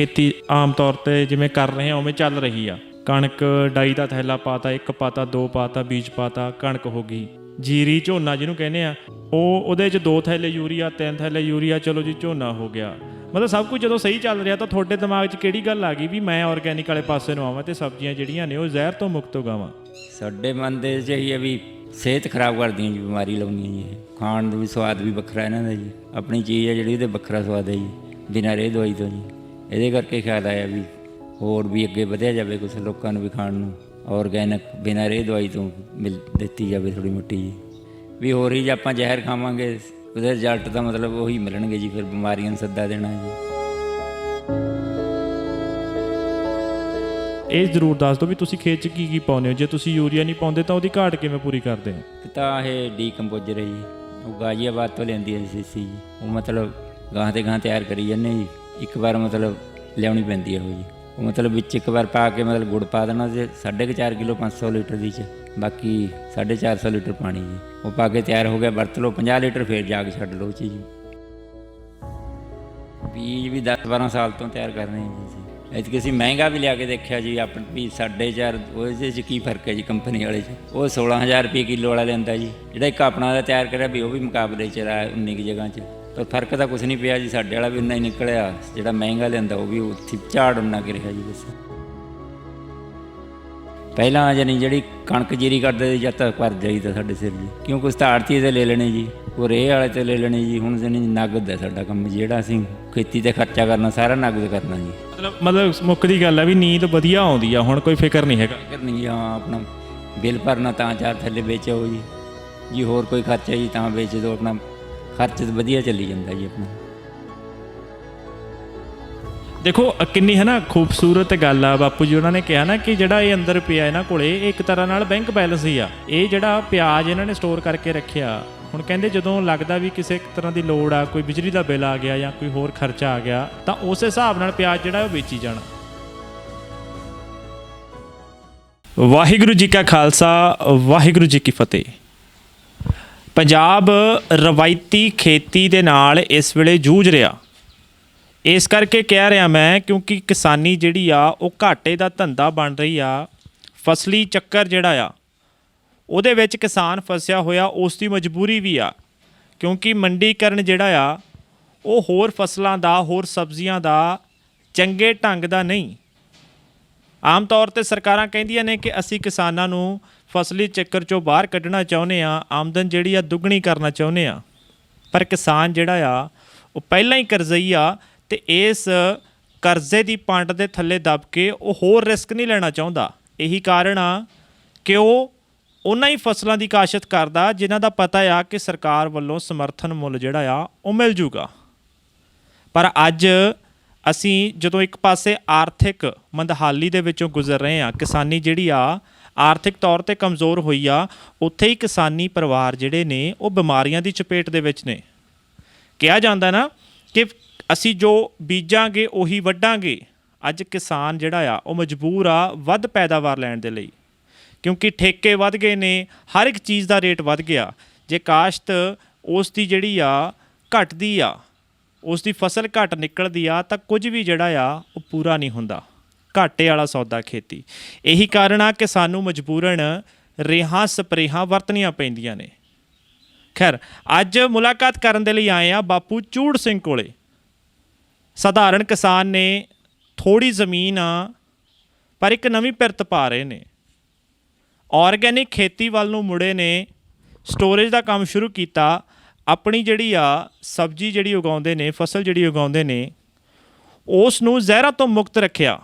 खेती आम तौर पर जिमें कर रहे हैं उवें चल रही आ। कणक डाई का थैला पाता, एक पाता, दो पाता, बीज पाता, कणक हो गई। जीरी झोना जिन्हों कहने आ ਉਹਦੇ 'ਚ 2 ਥੈਲੇ यूरिया 3 ਥੈਲੇ यूरिया, चलो जी ਝੋਨਾ हो गया। मतलब सब कुछ जो सही चल रहा तो थोड़े दिमाग 'ਚ ਕਿਹੜੀ ਗੱਲ ਆ ਗਈ ਵੀ मैं ऑर्गेनिक वाले पासे ਨੂੰ ਆਵਾਂ ਤੇ सब्जियां ਜਿਹੜੀਆਂ ਨੇ ਉਹ ਜ਼ਹਿਰ ਤੋਂ ਮੁਕਤ ਉਗਾਵਾਂ। ਸਾਡੇ ਮਨ ਦੇ 'ਚ ਇਹੀ ਹੈ ਵੀ ਸਿਹਤ ਖਰਾਬ ਕਰਦੀਆਂ ਜੀ, ਬਿਮਾਰੀ ਲਾਉਂਦੀਆਂ ਜੀ। ਖਾਣ ਨੂੰ ਵੀ ਸਵਾਦ ਵੀ ਵੱਖਰਾ ਇਹਨਾਂ ਦਾ ਜੀ, ਆਪਣੀ ਚੀਜ਼ ਹੈ ਜਿਹੜੀ ਉਹਦੇ ਵੱਖਰਾ ਸਵਾਦ ਹੈ ਜੀ, ਬਿਨਾਂ ਰੇਹ ਦਵਾਈ ਤੋਂ ਜੀ। ਇਹਦੇ ਕਰਕੇ ਖਿਆਲ ਆਇਆ ਵੀ ਹੋਰ ਵੀ ਅੱਗੇ ਵਧਿਆ ਜਾਵੇ, ਕੁਛ ਲੋਕਾਂ ਨੂੰ ਵੀ ਖਾਣ ਨੂੰ ਔਰਗੈਨਿਕ ਬਿਨਾਂ ਰੇਹ ਦਵਾਈ ਤੋਂ ਦਿੱਤੀ ਜਾਵੇ ਥੋੜ੍ਹੀ ਮੋਟੀ ਜੀ। ਵੀ ਹੋਰ ਹੀ ਜੇ ਆਪਾਂ ਜ਼ਹਿਰ ਖਾਵਾਂਗੇ ਉਹਦੇ ਰਿਜ਼ਲਟ ਤਾਂ ਮਤਲਬ ਉਹੀ ਮਿਲਣਗੇ ਜੀ, ਫਿਰ ਬਿਮਾਰੀਆਂ ਨੂੰ ਸੱਦਾ ਦੇਣਾ ਜੀ। ਇਹ ਜ਼ਰੂਰ ਦੱਸ ਦਿਓ ਵੀ ਤੁਸੀਂ ਖੇਤ 'ਚ ਕੀ ਕੀ ਪਾਉਂਦੇ ਹੋ। ਜੇ ਤੁਸੀਂ ਯੂਰੀਆ ਨਹੀਂ ਪਾਉਂਦੇ ਤਾਂ ਉਹਦੀ ਘਾਟ ਕਿਵੇਂ ਪੂਰੀ ਕਰਦੇ ਹੋ? ਤਾਂ ਇਹ ਡੀਕੰਪੋਜ਼ਰ ਹੈ ਜੀ, ਉਹ ਗਾਜ਼ੀਆਬਾਦ ਤੋਂ ਲੈਂਦੀ ਹੈ ਸੀਸੀ ਜੀ। ਉਹ ਮਤਲਬ ਗਾਂ 'ਤੇ ਗਾਂ ਤਿਆਰ ਕਰੀ ਜਾਂਦੇ ਜੀ। ਇੱਕ ਵਾਰ ਮਤਲਬ ਲਿਆਉਣੀ ਪੈਂਦੀ ਹੈ ਉਹ ਜੀ। ਉਹ ਮਤਲਬ ਵਿੱਚ ਇੱਕ ਵਾਰ ਪਾ ਕੇ ਮਤਲਬ ਗੁੜ ਪਾ ਦੇਣਾ ਤੇ 4.5 ਕਿਲੋ 500 ਲੀਟਰ ਦੀ 'ਚ, ਬਾਕੀ 450 ਲੀਟਰ ਪਾਣੀ ਜੀ। ਉਹ ਪਾ ਕੇ ਤਿਆਰ ਹੋ ਗਿਆ, ਵਰਤ ਲਓ 50 ਲੀਟਰ, ਫਿਰ ਜਾ ਕੇ ਛੱਡ ਲਓ ਜੀ। ਬੀਜ ਵੀ 10-12 ਸਾਲ ਤੋਂ ਤਿਆਰ ਕਰ ਰਹੇ ਜੀ ਅਸੀਂ। ਐਤਕੀ ਅਸੀਂ ਮਹਿੰਗਾ ਵੀ ਲਿਆ ਕੇ ਦੇਖਿਆ ਜੀ, ਆਪਣਾ ਵੀ 4.5 ਉਹਦੇ 'ਚ ਕੀ ਫਰਕ ਹੈ ਜੀ ਕੰਪਨੀ ਵਾਲੇ 'ਚ। ਉਹ 16,000 ਰੁਪਏ ਕਿੱਲੋ ਵਾਲਾ ਲੈਂਦਾ ਜੀ, ਜਿਹੜਾ ਇੱਕ ਆਪਣਾ ਦਾ ਤਿਆਰ ਕਰਿਆ ਵੀ ਉਹ ਵੀ ਮੁਕਾਬਲੇ 'ਚ ਰਿਹਾ 19 ਕੁ ਜਗ੍ਹਾ 'ਚ। ਪਰ ਫਰਕ ਤਾਂ ਕੁਛ ਨਹੀਂ ਪਿਆ ਜੀ, ਸਾਡੇ ਵਾਲਾ ਵੀ ਉਨਾ ਹੀ ਨਿਕਲਿਆ, ਜਿਹੜਾ ਮਹਿੰਗਾ ਲੈਂਦਾ ਉਹ ਵੀ ਉੱਥੇ ਝਾੜ ਉਨਾ ਕਿ ਰਿਹਾ ਜੀ। ਬਸ ਪਹਿਲਾਂ ਜਾਨੀ ਜਿਹੜੀ ਕਣਕ ਜੀਰੀ ਕਰਦੇ ਜਦ ਤੱਕ ਭਰ ਜਾਈਦਾ ਸਾਡੇ ਸਿਰ ਜੀ, ਕਿਉਂ ਕੁਛ ਤਾਂ ਆੜਤੀ 'ਤੇ ਲੈ ਲੈਣੇ ਜੀ, ਉਹ ਰੇਹ ਵਾਲੇ 'ਤੇ ਲੈ ਲੈਣੇ ਜੀ। ਹੁਣ ਜਾਨੀ ਨਗਦ ਹੈ ਸਾਡਾ ਕੰਮ, ਜਿਹੜਾ ਅਸੀਂ ਖੇਤੀ 'ਤੇ ਖਰਚਾ ਕਰਨਾ ਸਾਰਾ ਨਗਦ ਕਰਨਾ ਜੀ। ਮਤਲਬ ਮੁੱਖ ਦੀ ਗੱਲ ਹੈ ਵੀ ਨੀਂਦ ਵਧੀਆ ਆਉਂਦੀ ਆ, ਹੁਣ ਕੋਈ ਫਿਕਰ ਨਹੀਂ ਹੈਗਾ। ਫਿਕਰ ਨਹੀਂ, ਹਾਂ ਆਪਣਾ ਬਿੱਲ ਭਰਨਾ ਤਾਂ 4 ਥੱਲੇ ਵੇਚੋ ਜੀ, ਹੋਰ ਕੋਈ ਖਰਚਾ ਜੀ ਤਾਂ ਵੇਚ ਦਿਓ, ਆਪਣਾ ਖਰਚ ਵਧੀਆ ਚੱਲੀ ਜਾਂਦਾ ਜੀ ਆਪਣਾ। ਦੇਖੋ ਕਿੰਨੀ ਹੈ ਨਾ ਖੂਬਸੂਰਤ ਗੱਲ ਆ ਬਾਪੂ ਜੀ ਉਹਨਾਂ ਨੇ ਕਿਹਾ ਨਾ ਕਿ ਜਿਹੜਾ ਇਹ ਅੰਦਰ ਪਿਆ ਇਹਨਾਂ ਕੋਲੇ ਇਹ ਇੱਕ ਤਰ੍ਹਾਂ ਨਾਲ ਬੈਂਕ ਬੈਲੈਂਸ ਹੀ ਆ। ਇਹ ਜਿਹੜਾ ਪਿਆਜ਼ ਇਹਨਾਂ ਨੇ ਸਟੋਰ ਕਰਕੇ ਰੱਖਿਆ, ਹੁਣ ਕਹਿੰਦੇ ਜਦੋਂ ਲੱਗਦਾ ਵੀ ਕਿਸੇ ਤਰ੍ਹਾਂ ਦੀ ਲੋੜ ਆ, ਕੋਈ ਬਿਜਲੀ ਦਾ ਬਿੱਲ ਆ ਗਿਆ ਜਾਂ ਕੋਈ ਹੋਰ ਖਰਚਾ ਆ ਗਿਆ, ਤਾਂ ਉਸ ਹਿਸਾਬ ਨਾਲ ਪਿਆਜ਼ ਜਿਹੜਾ ਉਹ ਵੇਚੀ ਜਾਣਾ। ਵਾਹਿਗੁਰੂ ਜੀ ਕਾ ਖਾਲਸਾ, ਵਾਹਿਗੁਰੂ ਜੀ ਕੀ ਫਤਿਹ। ਪੰਜਾਬ ਰਵਾਇਤੀ ਖੇਤੀ ਦੇ ਨਾਲ ਇਸ ਵੇਲੇ ਜੂਝ ਰਿਹਾ। ਇਸ ਕਰਕੇ ਕਹਿ ਰਿਹਾ ਮੈਂ ਕਿਉਂਕਿ ਕਿਸਾਨੀ ਜਿਹੜੀ ਆ ਉਹ ਘਾਟੇ ਦਾ ਧੰਦਾ ਬਣ ਰਹੀ ਆ। ਫਸਲੀ ਚੱਕਰ ਜਿਹੜਾ ਆ ਉਹਦੇ ਵਿੱਚ ਕਿਸਾਨ ਫਸਿਆ ਹੋਇਆ, ਉਸ ਦੀ ਮਜਬੂਰੀ ਵੀ ਆ ਕਿਉਂਕਿ ਮੰਡੀਕਰਨ ਜਿਹੜਾ ਆ ਉਹ ਹੋਰ ਫਸਲਾਂ ਦਾ, ਹੋਰ ਸਬਜ਼ੀਆਂ ਦਾ ਚੰਗੇ ਢੰਗ ਦਾ ਨਹੀਂ। ਆਮ ਤੌਰ 'ਤੇ ਸਰਕਾਰਾਂ ਕਹਿੰਦੀਆਂ ਨੇ ਕਿ ਅਸੀਂ ਕਿਸਾਨਾਂ ਨੂੰ ਫਸਲੀ ਚੱਕਰ 'ਚੋਂ ਬਾਹਰ ਕੱਢਣਾ ਚਾਹੁੰਦੇ ਹਾਂ, ਆਮਦਨ ਜਿਹੜੀ ਆ ਦੁੱਗਣੀ ਕਰਨਾ ਚਾਹੁੰਦੇ ਹਾਂ, ਪਰ ਕਿਸਾਨ ਜਿਹੜਾ ਆ ਉਹ ਪਹਿਲਾਂ ਹੀ ਕਰਜ਼ਈ ਆ ਅਤੇ ਇਸ ਕਰਜ਼ੇ ਦੀ ਪੰਡ ਦੇ ਥੱਲੇ ਦੱਬ ਕੇ ਉਹ ਹੋਰ ਰਿਸਕ ਨਹੀਂ ਲੈਣਾ ਚਾਹੁੰਦਾ। ਇਹੀ ਕਾਰਨ ਆ ਕਿ ਉਹ ਉਹਨਾਂ ਹੀ ਫਸਲਾਂ ਦੀ ਕਾਸ਼ਤ ਕਰਦਾ ਜਿਨ੍ਹਾਂ ਦਾ ਪਤਾ ਆ ਕਿ ਸਰਕਾਰ ਵੱਲੋਂ ਸਮਰਥਨ ਮੁੱਲ ਜਿਹੜਾ ਆ ਉਹ ਮਿਲ ਜੂਗਾ। ਪਰ ਅੱਜ ਅਸੀਂ ਜਦੋਂ ਇੱਕ ਪਾਸੇ ਆਰਥਿਕ ਮੰਦਹਾਲੀ ਦੇ ਵਿੱਚੋਂ ਗੁਜ਼ਰ ਰਹੇ ਹਾਂ, ਕਿਸਾਨੀ ਜਿਹੜੀ ਆ ਆਰਥਿਕ ਤੌਰ 'ਤੇ ਕਮਜ਼ੋਰ ਹੋਈ ਆ, ਉੱਥੇ ਹੀ ਕਿਸਾਨੀ ਪਰਿਵਾਰ ਜਿਹੜੇ ਨੇ ਉਹ ਬਿਮਾਰੀਆਂ ਦੀ ਚਪੇਟ ਦੇ ਵਿੱਚ ਨੇ। ਕਿਹਾ ਜਾਂਦਾ ਨਾ ਕਿ ਅਸੀਂ ਜੋ ਬੀਜਾਂਗੇ ਉਹੀ ਵੱਢਾਂਗੇ। ਅੱਜ ਕਿਸਾਨ ਜਿਹੜਾ ਆ ਉਹ ਮਜਬੂਰ ਆ ਵੱਧ ਪੈਦਾਵਾਰ ਲੈਣ ਦੇ ਲਈ, ਕਿਉਂਕਿ ਠੇਕੇ ਵੱਧ ਗਏ ਨੇ, ਹਰ ਇੱਕ ਚੀਜ਼ ਦਾ ਰੇਟ ਵੱਧ ਗਿਆ। ਜੇ ਕਾਸ਼ਤ ਉਸ ਦੀ ਜਿਹੜੀ ਆ ਘਟਦੀ ਆ, ਉਸ ਦੀ ਫਸਲ ਘੱਟ ਨਿਕਲਦੀ ਆ, ਤਾਂ ਕੁਝ ਵੀ ਜਿਹੜਾ ਆ ਉਹ ਪੂਰਾ ਨਹੀਂ ਹੁੰਦਾ। ਘਾਟੇ ਵਾਲਾ ਸੌਦਾ ਖੇਤੀ। ਇਹੀ ਕਾਰਨ ਆ ਕਿ ਸਾਨੂੰ ਮਜਬੂਰਨ ਰੇਹਾਂ ਸਪਰੇਹਾਂ ਵਰਤਣੀਆਂ ਪੈਂਦੀਆਂ ਨੇ। ਖੈਰ ਅੱਜ ਮੁਲਾਕਾਤ ਕਰਨ ਦੇ ਲਈ ਆਏ ਆ ਬਾਪੂ ਚੂੜ ਸਿੰਘ ਕੋਲੇ। ਸਧਾਰਨ ਕਿਸਾਨ ਨੇ, ਥੋੜ੍ਹੀ ਜ਼ਮੀਨ ਆ, ਪਰ ਇੱਕ ਨਵੀਂ ਪਿਰਤ ਪਾ ਰਹੇ ਨੇ। ਔਰਗੈਨਿਕ ਖੇਤੀ ਵੱਲ ਨੂੰ ਮੁੜੇ ਨੇ, ਸਟੋਰੇਜ ਦਾ ਕੰਮ ਸ਼ੁਰੂ ਕੀਤਾ। ਆਪਣੀ ਜਿਹੜੀ ਆ ਸਬਜ਼ੀ ਜਿਹੜੀ ਉਗਾਉਂਦੇ ਨੇ, ਫਸਲ ਜਿਹੜੀ ਉਗਾਉਂਦੇ ਨੇ, ਉਸ ਨੂੰ ਜ਼ਹਿਰਾਂ ਤੋਂ ਮੁਕਤ ਰੱਖਿਆ।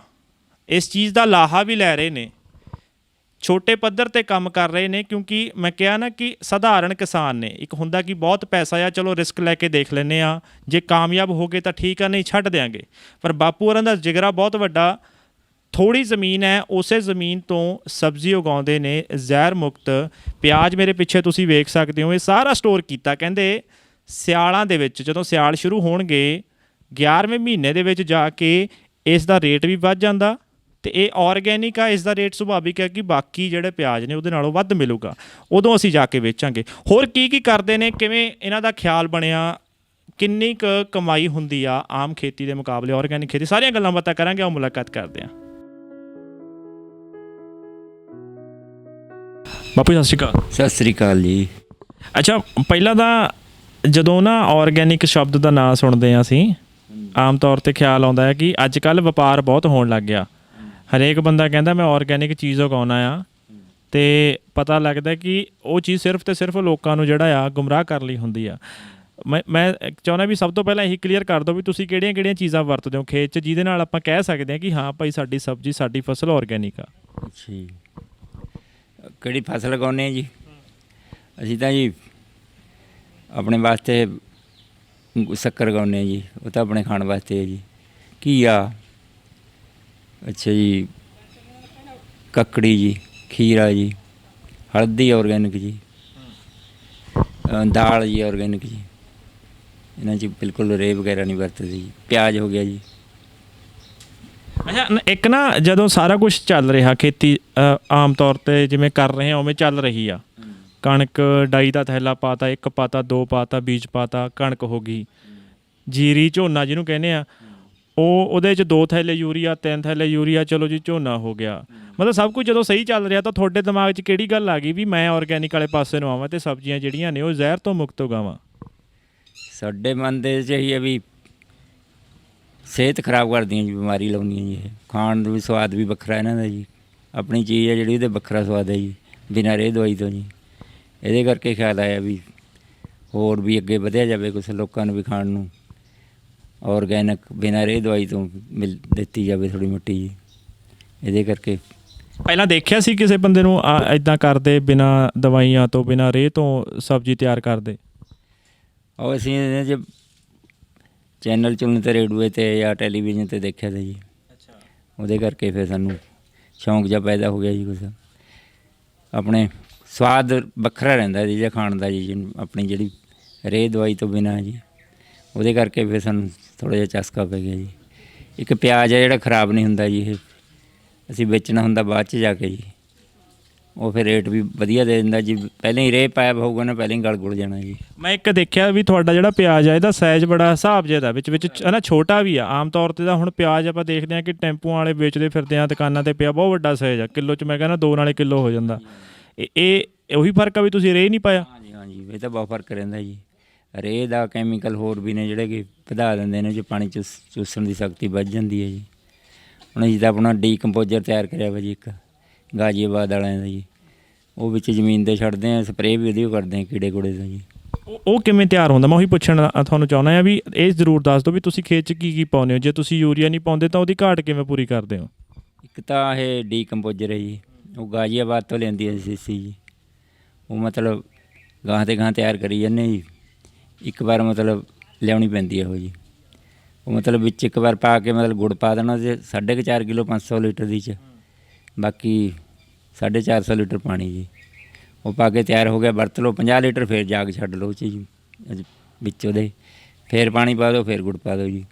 ਇਸ ਚੀਜ਼ ਦਾ ਲਾਹਾ ਵੀ ਲੈ ਰਹੇ ਨੇ, ਛੋਟੇ ਪੱਧਰ 'ਤੇ ਕੰਮ ਕਰ ਰਹੇ ਨੇ। ਕਿਉਂਕਿ ਮੈਂ ਕਿਹਾ ਨਾ ਕਿ ਸਧਾਰਨ ਕਿਸਾਨ ਨੇ, ਇੱਕ ਹੁੰਦਾ ਕਿ ਬਹੁਤ ਪੈਸਾ ਆ, ਚਲੋ ਰਿਸਕ ਲੈ ਕੇ ਦੇਖ ਲੈਂਦੇ ਆ, ਜੇ ਕਾਮਯਾਬ ਹੋ ਗਏ ਤਾਂ ਠੀਕ ਆ, ਨਹੀਂ ਛੱਡ ਦਿਆਂਗੇ। ਪਰ ਬਾਪੂ ਹੋਰਾਂ ਦਾ ਜਿਗਰਾ ਬਹੁਤ ਵੱਡਾ। ਥੋੜ੍ਹੀ ਜ਼ਮੀਨ ਹੈ, ਉਸੇ ਜ਼ਮੀਨ ਤੋਂ ਸਬਜ਼ੀ ਉਗਾਉਂਦੇ ਨੇ ਜ਼ਹਿਰ ਮੁਕਤ। ਪਿਆਜ਼ ਮੇਰੇ ਪਿੱਛੇ ਤੁਸੀਂ ਵੇਖ ਸਕਦੇ ਹੋ, ਇਹ ਸਾਰਾ ਸਟੋਰ ਕੀਤਾ। ਕਹਿੰਦੇ ਸਿਆਲਾਂ ਦੇ ਵਿੱਚ, ਜਦੋਂ ਸਿਆਲ ਸ਼ੁਰੂ ਹੋਣਗੇ 11ਵੇਂ ਮਹੀਨੇ ਦੇ ਵਿੱਚ ਜਾ ਕੇ ਇਸ ਦਾ ਰੇਟ ਵੀ ਵੱਧ ਜਾਂਦਾ। ਅਤੇ ਇਹ ਔਰਗੈਨਿਕ ਆ, ਇਸ ਦਾ ਰੇਟ ਸੁਭਾਵਿਕ ਹੈ ਕਿ ਬਾਕੀ ਜਿਹੜੇ ਪਿਆਜ਼ ਨੇ ਉਹਦੇ ਨਾਲੋਂ ਵੱਧ ਮਿਲੂਗਾ। ਉਦੋਂ ਅਸੀਂ ਜਾ ਕੇ ਵੇਚਾਂਗੇ। ਹੋਰ ਕੀ ਕੀ ਕਰਦੇ ਨੇ, ਕਿਵੇਂ ਇਹਨਾਂ ਦਾ ਖਿਆਲ ਬਣਿਆ, ਕਿੰਨੀ ਕੁ ਕਮਾਈ ਹੁੰਦੀ ਆ ਆਮ ਖੇਤੀ ਦੇ ਮੁਕਾਬਲੇ ਆਰਗੈਨਿਕ ਖੇਤੀ? ਸਾਰੀਆਂ ਗੱਲਾਂ ਬਾਤਾਂ ਕਰਾਂਗੇ, ਆਓ ਮੁਲਾਕਾਤ ਕਰਦੇ ਹਾਂ। ਬਾਪੂ ਸਤਿ ਸ਼੍ਰੀ ਅਕਾਲ। ਸਤਿ ਸ੍ਰੀ ਅਕਾਲ ਜੀ। ਅੱਛਾ, ਪਹਿਲਾਂ ਤਾਂ ਜਦੋਂ ਨਾ ਆਰਗੈਨਿਕ ਸ਼ਬਦ ਦਾ ਨਾਂ ਸੁਣਦੇ ਹਾਂ ਅਸੀਂ, ਆਮ ਤੌਰ 'ਤੇ ਖਿਆਲ ਆਉਂਦਾ ਹੈ ਕਿ ਅੱਜ ਕੱਲ੍ਹ ਵਪਾਰ ਬਹੁਤ ਹੋਣ ਲੱਗ ਗਿਆ। ਹਰੇਕ ਬੰਦਾ ਕਹਿੰਦਾ ਮੈਂ ਆਰਗੈਨਿਕ ਚੀਜ਼ ਉਗਾਉਣਾ ਆ, ਅਤੇ ਪਤਾ ਲੱਗਦਾ ਕਿ ਉਹ ਚੀਜ਼ ਸਿਰਫ ਅਤੇ ਸਿਰਫ ਲੋਕਾਂ ਨੂੰ ਜਿਹੜਾ ਆ ਗੁੰਮਰਾਹ ਕਰਨ ਲਈ ਹੁੰਦੀ ਆ। ਮੈਂ ਚਾਹੁੰਦਾ ਵੀ ਸਭ ਤੋਂ ਪਹਿਲਾਂ ਇਹੀ ਕਲੀਅਰ ਕਰ ਦਿਓ ਵੀ ਤੁਸੀਂ ਕਿਹੜੀਆਂ ਕਿਹੜੀਆਂ ਚੀਜ਼ਾਂ ਵਰਤਦੇ ਹੋ ਖੇਤ 'ਚ ਜਿਹਦੇ ਨਾਲ ਆਪਾਂ ਕਹਿ ਸਕਦੇ ਹਾਂ ਕਿ ਹਾਂ ਭਾਈ ਸਾਡੀ ਸਬਜ਼ੀ, ਸਾਡੀ ਫਸਲ ਆਰਗੈਨਿਕ ਆ। ਅੱਛਾ ਜੀ, ਕਿਹੜੀ ਫਸਲ ਉਗਾਉਂਦੇ ਹਾਂ ਜੀ? ਅਸੀਂ ਤਾਂ ਜੀ ਆਪਣੇ ਵਾਸਤੇ ਸ਼ੱਕਰ ਉਗਾਉਂਦੇ ਹਾਂ ਜੀ, ਉਹ ਤਾਂ ਆਪਣੇ ਖਾਣ ਵਾਸਤੇ ਹੈ ਜੀ। ਘੀਆ, ਅੱਛਾ ਜੀ, ਕੱਕੜੀ ਜੀ, ਖੀਰਾ ਜੀ, ਹਲਦੀ ਆਰਗੈਨਿਕ ਜੀ, ਦਾਲ ਜੀ ਆਰਗੈਨਿਕ ਜੀ। ਇਹਨਾਂ 'ਚ ਬਿਲਕੁਲ ਰੇਹ ਵਗੈਰਾ ਨਹੀਂ ਵਰਤਦੇ ਜੀ। ਪਿਆਜ਼ ਹੋ ਗਿਆ ਜੀ। ਅੱਛਾ, ਇੱਕ ਨਾ ਜਦੋਂ ਸਾਰਾ ਕੁਝ ਚੱਲ ਰਿਹਾ ਖੇਤੀ ਆਮ ਤੌਰ 'ਤੇ ਜਿਵੇਂ ਕਰ ਰਹੇ ਆ ਉਵੇਂ ਚੱਲ ਰਹੀ ਆ, ਕਣਕ ਡਾਈ ਦਾ ਥੈਲਾ ਪਾਤਾ, 1 ਪਾਤਾ, 2 ਪਾਤਾ, ਬੀਜ ਪਾਤਾ, ਕਣਕ ਹੋ ਗਈ, ਜੀਰੀ ਝੋਨਾ ਜਿਹਨੂੰ ਕਹਿੰਦੇ ਆ, ਉਹਦੇ 'ਚ 2 ਥੈਲੇ ਯੂਰੀਆ, 3 ਥੈਲੇ ਯੂਰੀਆ, ਚਲੋ ਜੀ ਝੋਨਾ ਹੋ ਗਿਆ। ਮਤਲਬ ਸਭ ਕੁਝ ਜਦੋਂ ਸਹੀ ਚੱਲ ਰਿਹਾ ਤਾਂ ਤੁਹਾਡੇ ਦਿਮਾਗ 'ਚ ਕਿਹੜੀ ਗੱਲ ਆ ਗਈ ਵੀ ਮੈਂ ਆਰਗੈਨਿਕ ਵਾਲੇ ਪਾਸੇ ਨੂੰ ਆਵਾਂ ਅਤੇ ਸਬਜ਼ੀਆਂ ਜਿਹੜੀਆਂ ਨੇ ਉਹ ਜ਼ਹਿਰ ਤੋਂ ਮੁਕਤ ਉਗਾਵਾਂ? ਸਾਡੇ ਮਨ ਦੇ 'ਚ ਇਹੀ ਹੈ ਵੀ ਸਿਹਤ ਖਰਾਬ ਕਰਦੀਆਂ ਜੀ, ਬਿਮਾਰੀ ਲਾਉਂਦੀਆਂ ਜੀ। ਇਹ ਖਾਣ ਦਾ ਵੀ ਸਵਾਦ ਵੀ ਵੱਖਰਾ ਇਹਨਾਂ ਦਾ ਜੀ। ਆਪਣੀ ਚੀਜ਼ ਹੈ ਜਿਹੜੀ ਉਹਦੇ ਵੱਖਰਾ ਸਵਾਦ ਹੈ ਜੀ, ਬਿਨਾਂ ਰੇਹ ਦਵਾਈ ਤੋਂ ਜੀ। ਇਹਦੇ ਕਰਕੇ ਖਿਆਲ ਆਇਆ ਵੀ ਹੋਰ ਵੀ ਅੱਗੇ ਵਧਿਆ ਜਾਵੇ, ਕੁਛ ਲੋਕਾਂ ਨੂੰ ਵੀ ਖਾਣ ਨੂੰ ਆਰਗੈਨਿਕ ਬਿਨਾਂ ਰੇਹ ਦਵਾਈ ਤੋਂ ਦਿੱਤੀ ਜਾਵੇ ਥੋੜ੍ਹੀ ਮੋਟੀ ਜੀ। ਇਹਦੇ ਕਰਕੇ ਪਹਿਲਾਂ ਦੇਖਿਆ ਸੀ ਕਿਸੇ ਬੰਦੇ ਨੂੰ ਇੱਦਾਂ ਕਰਦੇ, ਬਿਨਾਂ ਦਵਾਈਆਂ ਤੋਂ, ਬਿਨਾਂ ਰੇਹ ਤੋਂ ਸਬਜ਼ੀ ਤਿਆਰ ਕਰਦੇ? ਉਹ ਅਸੀਂ ਇਹਦੇ 'ਚ ਚੈਨਲ ਚੁਣਨ 'ਤੇ, ਰੇਡੂਏ 'ਤੇ ਜਾਂ ਟੈਲੀਵਿਜ਼ਨ 'ਤੇ ਦੇਖਿਆ ਤਾ ਜੀ। ਅੱਛਾ, ਉਹਦੇ ਕਰਕੇ ਫਿਰ ਸਾਨੂੰ ਸ਼ੌਂਕ ਜਿਹਾ ਪੈਦਾ ਹੋ ਗਿਆ ਜੀ। ਕੁਛ ਆਪਣੇ ਸਵਾਦ ਵੱਖਰਾ ਰਹਿੰਦਾ ਜੀ ਜਾਂ ਖਾਣ ਦਾ ਜੀ, ਆਪਣੀ ਜਿਹੜੀ ਰੇਹ ਦਵਾਈ ਤੋਂ ਬਿਨਾਂ ਜੀ। ਉਹਦੇ ਕਰਕੇ ਫਿਰ ਸਾਨੂੰ ਥੋੜ੍ਹਾ ਜਿਹਾ ਚਸਕਾ ਪੈ ਗਿਆ ਜੀ। ਇੱਕ ਪਿਆਜ਼ ਹੈ ਜਿਹੜਾ ਖ਼ਰਾਬ ਨਹੀਂ ਹੁੰਦਾ ਜੀ, ਇਹ ਅਸੀਂ ਵੇਚਣਾ ਹੁੰਦਾ ਬਾਅਦ 'ਚ ਜਾ ਕੇ ਜੀ। ਉਹ ਫਿਰ ਰੇਟ ਵੀ ਵਧੀਆ ਦੇ ਦਿੰਦਾ ਜੀ। ਪਹਿਲਾਂ ਹੀ ਰੇਹ ਪਾਇਆ ਹੋਊਗਾ ਨਾ, ਪਹਿਲਾਂ ਹੀ ਗਲ ਗੁਲ ਜਾਣਾ ਜੀ। ਮੈਂ ਇੱਕ ਦੇਖਿਆ ਵੀ ਤੁਹਾਡਾ ਜਿਹੜਾ ਪਿਆਜ਼ ਆ ਇਹਦਾ ਸਾਈਜ਼ ਬੜਾ ਹਿਸਾਬ ਜਿਹਾ ਦਾ, ਵਿੱਚ ਹੈ ਨਾ ਛੋਟਾ ਵੀ ਆ। ਆਮ ਤੌਰ 'ਤੇ ਤਾਂ ਹੁਣ ਪਿਆਜ਼ ਆਪਾਂ ਦੇਖਦੇ ਹਾਂ ਕਿ ਟੈਂਪੂਆਂ ਵਾਲੇ ਵੇਚਦੇ ਫਿਰਦੇ ਆ ਦੁਕਾਨਾਂ 'ਤੇ ਪਿਆ, ਬਹੁਤ ਵੱਡਾ ਸਾਈਜ਼ ਆ, ਕਿਲੋ 'ਚ ਮੈਂ ਕਹਿੰਦਾ 2 ਨਾਲੇ ਕਿਲੋ ਹੋ ਜਾਂਦਾ। ਇਹ ਉਹੀ ਫਰਕ ਆ ਵੀ ਤੁਸੀਂ ਰੇਹ ਨਹੀਂ ਪਾਇਆ? ਹਾਂਜੀ ਹਾਂਜੀ, ਇਹ ਤਾਂ ਬਹੁਤ ਫਰਕ ਰਹਿੰਦਾ ਜੀ। ਰੇਹ ਦਾ ਕੈਮੀਕਲ ਹੋਰ ਵੀ ਨੇ ਜਿਹੜੇ ਕਿ ਵਧਾ ਦਿੰਦੇ ਨੇ, ਜੇ ਪਾਣੀ ਚੂਸਣ ਦੀ ਸ਼ਕਤੀ ਵੱਧ ਜਾਂਦੀ ਹੈ ਜੀ। ਹੁਣ ਅਸੀਂ ਤਾਂ ਆਪਣਾ ਡੀਕੰਪੋਜ਼ਰ ਤਿਆਰ ਕਰਿਆ ਵਾ ਜੀ, ਇੱਕ ਗਾਜ਼ੀਆਬਾਦ ਵਾਲਿਆਂ ਦਾ ਜੀ। ਉਹ ਵਿੱਚ ਜ਼ਮੀਨ 'ਤੇ ਛੱਡਦੇ ਆ, ਸਪਰੇਅ ਵੀ ਉਹਦੀ ਕਰਦੇ ਆ ਕੀੜੇ ਕੂੜੇ ਦਾ ਜੀ। ਉਹ ਕਿਵੇਂ ਤਿਆਰ ਹੁੰਦਾ? ਮੈਂ ਉਹੀ ਪੁੱਛਣ ਤੁਹਾਨੂੰ ਚਾਹੁੰਦਾ ਆ ਵੀ ਇਹ ਜ਼ਰੂਰ ਦੱਸ ਦਿਓ ਵੀ ਤੁਸੀਂ ਖੇਤ 'ਚ ਕੀ ਪਾਉਂਦੇ ਹੋ। ਜੇ ਤੁਸੀਂ ਯੂਰੀਆ ਨਹੀਂ ਪਾਉਂਦੇ ਤਾਂ ਉਹਦੀ ਘਾਟ ਕਿਵੇਂ ਪੂਰੀ ਕਰਦੇ ਹੋ? ਇੱਕ ਤਾਂ ਇਹ ਡੀਕੰਪੋਜ਼ਰ ਹੈ ਜੀ, ਉਹ ਗਾਜ਼ੀਆਬਾਦ ਤੋਂ ਲਿਆਂਦੀ ਹੈ ਸੀਸੀ ਜੀ। ਉਹ ਮਤਲਬ ਗਾਂ 'ਤੇ ਗਾਂ ਤਿਆਰ ਕਰੀ ਜਾਂਦੇ ਜੀ। ਇੱਕ ਵਾਰ ਮਤਲਬ ਲਿਆਉਣੀ ਪੈਂਦੀ ਹੈ ਉਹ ਜੀ। ਉਹ ਮਤਲਬ ਵਿੱਚ ਇੱਕ ਵਾਰ ਪਾ ਕੇ ਮਤਲਬ ਗੁੜ ਪਾ ਦੇਣਾ ਤੇ 4.5 ਕਿਲੋ 500 ਲੀਟਰ ਦੀ 'ਚ, ਬਾਕੀ 450 ਲੀਟਰ ਪਾਣੀ ਜੀ। ਉਹ ਪਾ ਕੇ ਤਿਆਰ ਹੋ ਗਿਆ, ਵਰਤ ਲਓ 50 ਲੀਟਰ, ਫਿਰ ਜਾਗ ਛੱਡ ਲਓ ਜੀ ਵਿੱਚ ਉਹਦੇ, ਫਿਰ ਪਾਣੀ ਪਾ ਦਿਓ, ਫਿਰ ਗੁੜ ਪਾ ਦਿਓ ਜੀ।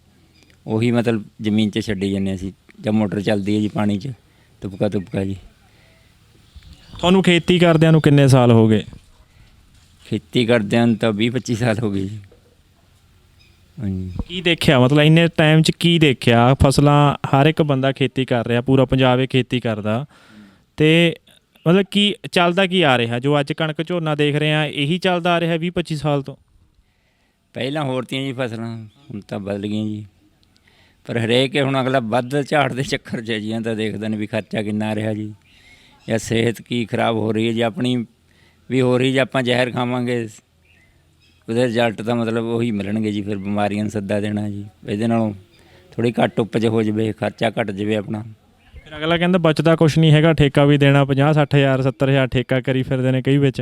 ਉਹੀ ਮਤਲਬ ਜ਼ਮੀਨ 'ਚ ਛੱਡੀ ਜਾਂਦੇ ਅਸੀਂ, ਜਾਂ ਮੋਟਰ ਚੱਲਦੀ ਹੈ ਜੀ ਪਾਣੀ 'ਚ ਤੁਪਕਾ ਜੀ। ਤੁਹਾਨੂੰ ਖੇਤੀ ਕਰਦਿਆਂ ਨੂੰ ਕਿੰਨੇ ਸਾਲ ਹੋ ਗਏ? ਖੇਤੀ ਕਰਦਿਆਂ ਨੂੰ ਤਾਂ 20-25 ਸਾਲ ਹੋ ਗਏ ਜੀ। ਹਾਂਜੀ। ਕੀ ਦੇਖਿਆ ਮਤਲਬ ਇੰਨੇ ਟਾਈਮ 'ਚ ਕੀ ਦੇਖਿਆ? ਫਸਲਾਂ ਹਰ ਇੱਕ ਬੰਦਾ ਖੇਤੀ ਕਰ ਰਿਹਾ, ਪੂਰਾ ਪੰਜਾਬ ਇਹ ਖੇਤੀ ਕਰਦਾ, ਅਤੇ ਮਤਲਬ ਕੀ ਚੱਲਦਾ ਕੀ ਆ ਰਿਹਾ? ਜੋ ਅੱਜ ਕਣਕ ਝੋਨਾ ਦੇਖ ਰਹੇ ਹਾਂ ਇਹੀ ਚੱਲਦਾ ਆ ਰਿਹਾ 20-25 ਸਾਲ ਤੋਂ? ਪਹਿਲਾਂ ਹੋਰ ਤੀਆਂ ਜੀ ਫਸਲਾਂ, ਹੁਣ ਤਾਂ ਬਦਲ ਗਈਆਂ ਜੀ। ਪਰ ਹਰੇਕ ਹੁਣ ਅਗਲਾ ਵੱਧ ਝਾੜ ਦੇ ਚੱਕਰ 'ਚ ਜੀ ਤਾਂ ਦੇਖਦਾ ਨਹੀਂ ਵੀ ਖਰਚਾ ਕਿੰਨਾ ਆ ਰਿਹਾ ਜੀ, ਜਾਂ ਸਿਹਤ ਕੀ ਖਰਾਬ ਹੋ ਰਹੀ ਹੈ ਜੀ ਆਪਣੀ ਵੀ ਹੋ ਰਹੀ। ਜੇ ਆਪਾਂ ਜ਼ਹਿਰ ਖਾਵਾਂਗੇ ਉਹਦੇ ਰਿਜ਼ਲਟ ਤਾਂ ਮਤਲਬ ਉਹੀ ਮਿਲਣਗੇ ਜੀ। ਫਿਰ ਬਿਮਾਰੀਆਂ ਨੂੰ ਸੱਦਾ ਦੇਣਾ ਜੀ। ਇਹਦੇ ਨਾਲੋਂ ਥੋੜ੍ਹੀ ਘੱਟ ਉਪਜ ਹੋ ਜਾਵੇ, ਖਰਚਾ ਘੱਟ ਜਾਵੇ ਆਪਣਾ। ਫਿਰ ਅਗਲਾ ਕਹਿੰਦਾ ਬਚਦਾ ਕੁਛ ਨਹੀਂ ਹੈਗਾ, ਠੇਕਾ ਵੀ ਦੇਣਾ 50-60 ਹਜ਼ਾਰ 70 ਹਜ਼ਾਰ ਠੇਕਾ ਕਰੀ ਫਿਰਦੇ ਨੇ ਕਈ ਵਿੱਚ।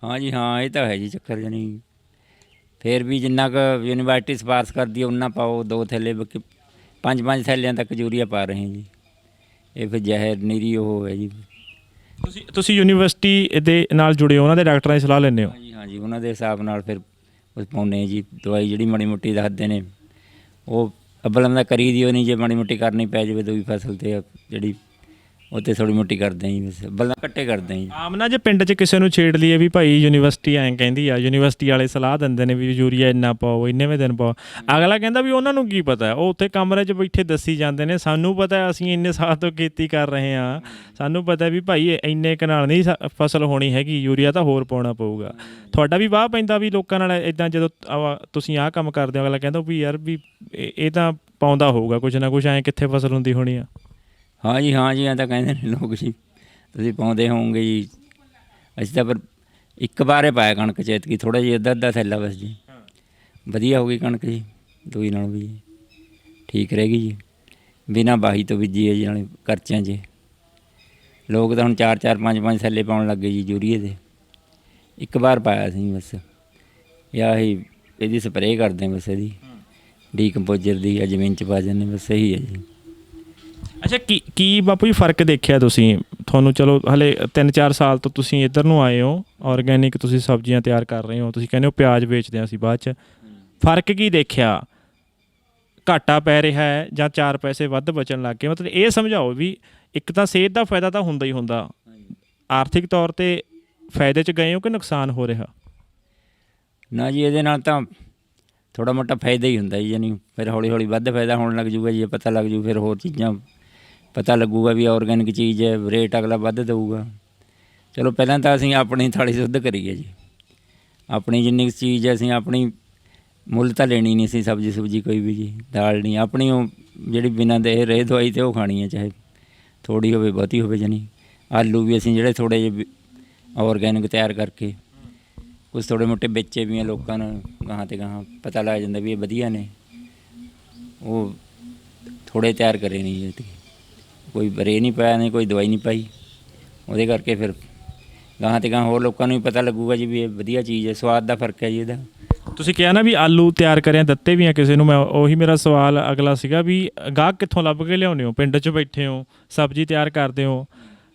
ਹਾਂ ਜੀ ਹਾਂ, ਇਹ ਤਾਂ ਹੈ ਜੀ ਚੱਕਰ। ਜਾਨੀ ਫਿਰ ਵੀ ਜਿੰਨਾ ਕੁ ਯੂਨੀਵਰਸਿਟੀ ਸਿਫਾਰਸ਼ ਕਰਦੀ ਹੈ ਉਨਾ ਪਾਓ। 2 ਥੈਲੇ 5-5 ਥੈਲਿਆਂ ਤੱਕ ਯੂਰੀਆ ਪਾ ਰਹੇ ਜੀ। ਇਹ ਫਿਰ ਜ਼ਹਿਰ ਨੀਰੀ ਉਹ ਹੈ ਜੀ। ਤੁਸੀਂ ਯੂਨੀਵਰਸਿਟੀ ਦੇ ਨਾਲ ਜੁੜੇ ਹੋ, ਉਹਨਾਂ ਦੇ ਡਾਕਟਰਾਂ ਦੀ ਸਲਾਹ ਲੈਂਦੇ ਹੋ? ਹਾਂਜੀ ਹਾਂਜੀ, ਉਹਨਾਂ ਦੇ ਹਿਸਾਬ ਨਾਲ ਫਿਰ ਪਾਉਂਦੇ ਜੀ ਦਵਾਈ। ਜਿਹੜੀ ਮਾੜੀ ਮੋਟੀ ਦੱਸਦੇ ਨੇ ਉਹ ਅੱਬਲ ਦਾ ਕਰੀ ਦੀ ਉਹ ਨਹੀਂ, ਜੇ ਮਾੜੀ ਮੋਟੀ ਕਰਨੀ ਪੈ ਜਾਵੇ ਤਾਂ ਵੀ ਫਸਲ 'ਤੇ ਜਿਹੜੀ ਉੱਥੇ ਥੋੜ੍ਹੀ ਮੋਟੀ ਕਰਦੇ ਹਾਂ ਜੀ, ਬਸ ਬੱਲਾਂ ਇਕੱਠੇ ਕਰਦੇ ਹਾਂ ਜੀ। ਆਮ ਨਾ ਜੇ ਪਿੰਡ 'ਚ ਕਿਸੇ ਨੂੰ ਛੇੜ ਲਈਏ ਵੀ ਭਾਈ ਯੂਨੀਵਰਸਿਟੀ ਐਂ ਕਹਿੰਦੀ ਆ, ਯੂਨੀਵਰਸਿਟੀ ਵਾਲੇ ਸਲਾਹ ਦਿੰਦੇ ਨੇ ਵੀ ਯੂਰੀਆ ਇੰਨਾ ਪਾਓ, ਇੰਨੇਵੇਂ ਦਿਨ ਪਾਓ, ਅਗਲਾ ਕਹਿੰਦਾ ਵੀ ਉਹਨਾਂ ਨੂੰ ਕੀ ਪਤਾ, ਉਹ ਉੱਥੇ ਕਮਰੇ 'ਚ ਬੈਠੇ ਦੱਸੀ ਜਾਂਦੇ ਨੇ, ਸਾਨੂੰ ਪਤਾ ਅਸੀਂ ਇੰਨੇ ਸਾਲ ਤੋਂ ਖੇਤੀ ਕਰ ਰਹੇ ਹਾਂ, ਸਾਨੂੰ ਪਤਾ ਵੀ ਭਾਈ ਇੰਨੇ ਕੁ ਨਾਲ ਨਹੀਂ ਫਸਲ ਹੋਣੀ ਹੈਗੀ, ਯੂਰੀਆ ਤਾਂ ਹੋਰ ਪਾਉਣਾ ਪਊਗਾ। ਤੁਹਾਡਾ ਵੀ ਵਾਹ ਪੈਂਦਾ ਵੀ ਲੋਕਾਂ ਨਾਲ ਇੱਦਾਂ ਜਦੋਂ ਤੁਸੀਂ ਆਹ ਕੰਮ ਕਰਦੇ ਹੋ, ਅਗਲਾ ਕਹਿੰਦਾ ਵੀ ਯਾਰ ਵੀ ਇਹ ਤਾਂ ਪਾਉਂਦਾ ਹੋਊਗਾ ਕੁਛ ਨਾ ਕੁਛ, ਐਂ ਕਿੱਥੇ ਫਸਲ ਹੁੰਦੀ ਹੋਣੀ ਆ। ਹਾਂ ਜੀ ਐਂ ਤਾਂ ਕਹਿੰਦੇ ਨੇ ਲੋਕ ਜੀ, ਤੁਸੀਂ ਪਾਉਂਦੇ ਹੋਵੋਗੇ ਜੀ। ਅਸੀਂ ਤਾਂ ਪਰ ਇੱਕ ਵਾਰੇ ਪਾਇਆ ਕਣਕ ਚੇਤਕੀ, ਥੋੜ੍ਹਾ ਜਿਹਾ ਅੱਧਾ ਥੈਲਾ ਬਸ ਜੀ, ਵਧੀਆ ਹੋ ਗਈ ਕਣਕ ਜੀ, ਦੂਈ ਨਾਲ ਵੀ ਠੀਕ ਰਹੇਗੀ ਜੀ, ਬਿਨਾਂ ਬਾਹੀ ਤੋਂ ਬੀਜੀ ਹੈ ਜੀ, ਨਾਲੇ ਖਰਚਿਆਂ 'ਚ। ਲੋਕ ਤਾਂ ਹੁਣ 4-4 5-5 ਥੈਲੇ ਪਾਉਣ ਲੱਗ ਗਏ ਜੀ ਯੂਰੀਏ ਦੇ, ਇੱਕ ਵਾਰ ਪਾਇਆ ਸੀ ਬਸ। ਜਾਂ ਇਹਦੀ ਸਪਰੇਅ ਕਰਦੇ ਹਾਂ ਬਸ, ਇਹਦੀ ਡੀਕੰਪੋਜ਼ਰ ਦੀ ਜਾਂ ਜ਼ਮੀਨ 'ਚ ਪਾ ਜਾਂਦੇ, ਬਸ ਇਹੀ ਹੈ ਜੀ। ਅੱਛਾ, ਕੀ ਬਾਪੂ ਜੀ ਫਰਕ ਦੇਖਿਆ ਤੁਸੀਂ? ਤੁਹਾਨੂੰ ਚਲੋ ਹਲੇ 3-4 ਸਾਲ ਤੋਂ ਤੁਸੀਂ ਇੱਧਰ ਨੂੰ ਆਏ ਹੋ, ਔਰਗੈਨਿਕ ਤੁਸੀਂ ਸਬਜ਼ੀਆਂ ਤਿਆਰ ਕਰ ਰਹੇ ਹੋ, ਤੁਸੀਂ ਕਹਿੰਦੇ ਹੋ ਪਿਆਜ਼ ਵੇਚਦੇ ਹਾਂ ਅਸੀਂ ਬਾਅਦ 'ਚ, ਫਰਕ ਕੀ ਦੇਖਿਆ? ਘਾਟਾ ਪੈ ਰਿਹਾ ਹੈ ਜਾਂ 4 ਪੈਸੇ ਵੱਧ ਬਚਣ ਲੱਗ ਗਏ? ਮਤਲਬ ਇਹ ਸਮਝਾਓ ਵੀ ਇੱਕ ਤਾਂ ਸਿਹਤ ਦਾ ਫਾਇਦਾ ਤਾਂ ਹੁੰਦਾ ਹੀ ਹੁੰਦਾ, ਆਰਥਿਕ ਤੌਰ 'ਤੇ ਫਾਇਦੇ 'ਚ ਗਏ ਹੋ ਕਿ ਨੁਕਸਾਨ ਹੋ ਰਿਹਾ? ਨਾ ਜੀ, ਇਹਦੇ ਨਾਲ ਤਾਂ ਥੋੜ੍ਹਾ ਮੋਟਾ ਫਾਇਦਾ ਹੀ ਹੁੰਦਾ ਜੀ, ਯਾਨੀ ਫਿਰ ਹੌਲੀ ਹੌਲੀ ਵੱਧ ਫਾਇਦਾ ਹੋਣ ਲੱਗ ਜੂਗਾ ਜੀ, ਪਤਾ ਲੱਗ ਜੂ, ਫਿਰ ਹੋਰ ਚੀਜ਼ਾਂ ਪਤਾ ਲੱਗੂਗਾ ਵੀ ਔਰਗੈਨਿਕ ਚੀਜ਼ ਹੈ, ਰੇਟ ਅਗਲਾ ਵੱਧ ਦੇਊਗਾ। ਚਲੋ ਪਹਿਲਾਂ ਤਾਂ ਅਸੀਂ ਆਪਣੀ ਥਾਲੀ ਸ਼ੁੱਧ ਕਰੀਏ ਜੀ, ਆਪਣੀ ਜਿੰਨੀ ਚੀਜ਼ ਹੈ ਅਸੀਂ ਆਪਣੀ ਮੁੱਲ ਤਾਂ ਲੈਣੀ ਨਹੀਂ ਸੀ, ਸਬਜ਼ੀ ਸੁਬਜੀ ਕੋਈ ਵੀ ਜੀ, ਦਾਲ ਨਹੀਂ ਆਪਣੀ, ਉਹ ਜਿਹੜੀ ਬਿਨਾਂ ਦੇ ਰੇਹ ਦਵਾਈ ਤੇ ਉਹ ਖਾਣੀ ਹੈ, ਚਾਹੇ ਥੋੜ੍ਹੀ ਹੋਵੇ ਬਹੁਤੀ ਹੋਵੇ। ਜਾਨੀ ਆਲੂ ਵੀ ਅਸੀਂ ਜਿਹੜੇ ਥੋੜ੍ਹੇ ਜਿਹੇ ਔਰਗੈਨਿਕ ਤਿਆਰ ਕਰਕੇ ਕੁਛ ਥੋੜ੍ਹੇ ਮੋਟੇ ਵੇਚੇ ਵੀ ਆ ਲੋਕਾਂ ਨੂੰ, ਗਾਹਾਂ ਤੇ ਗਾਹਾਂ ਪਤਾ ਲੱਗ ਜਾਂਦਾ ਵੀ ਇਹ ਵਧੀਆ ਨੇ, ਉਹ ਥੋੜ੍ਹੇ ਤਿਆਰ ਕਰੇ ਨਹੀਂ ਜੀ, ਕੋਈ ਰੇ ਨਹੀਂ ਪਾਇਆ, ਨਹੀਂ ਕੋਈ ਦਵਾਈ ਨਹੀਂ ਪਾਈ, ਉਹਦੇ ਕਰਕੇ ਫਿਰ ਗਾਹਾਂ ਤੇ ਗਾਹਾਂ ਹੋਰ ਲੋਕਾਂ ਨੂੰ ਵੀ ਪਤਾ ਲੱਗੂਗਾ ਜੀ ਵੀ ਇਹ ਵਧੀਆ ਚੀਜ਼ ਹੈ। ਸਵਾਦ ਦਾ ਫਰਕ ਹੈ ਜੀ ਇਹਦਾ। ਤੁਸੀਂ ਕਿਹਾ ਨਾ ਵੀ ਆਲੂ ਤਿਆਰ ਕਰਿਆ ਦਿੱਤੇ ਵੀ ਆ ਕਿਸੇ ਨੂੰ, ਮੈਂ ਉਹੀ ਮੇਰਾ ਸਵਾਲ ਅਗਲਾ ਸੀਗਾ ਵੀ ਗਾਹਕ ਕਿੱਥੋਂ ਲੱਭ ਕੇ ਲਿਆਉਂਦੇ ਹੋ? ਪਿੰਡ 'ਚ ਬੈਠੇ ਹੋ, ਸਬਜ਼ੀ ਤਿਆਰ ਕਰਦੇ ਹੋ,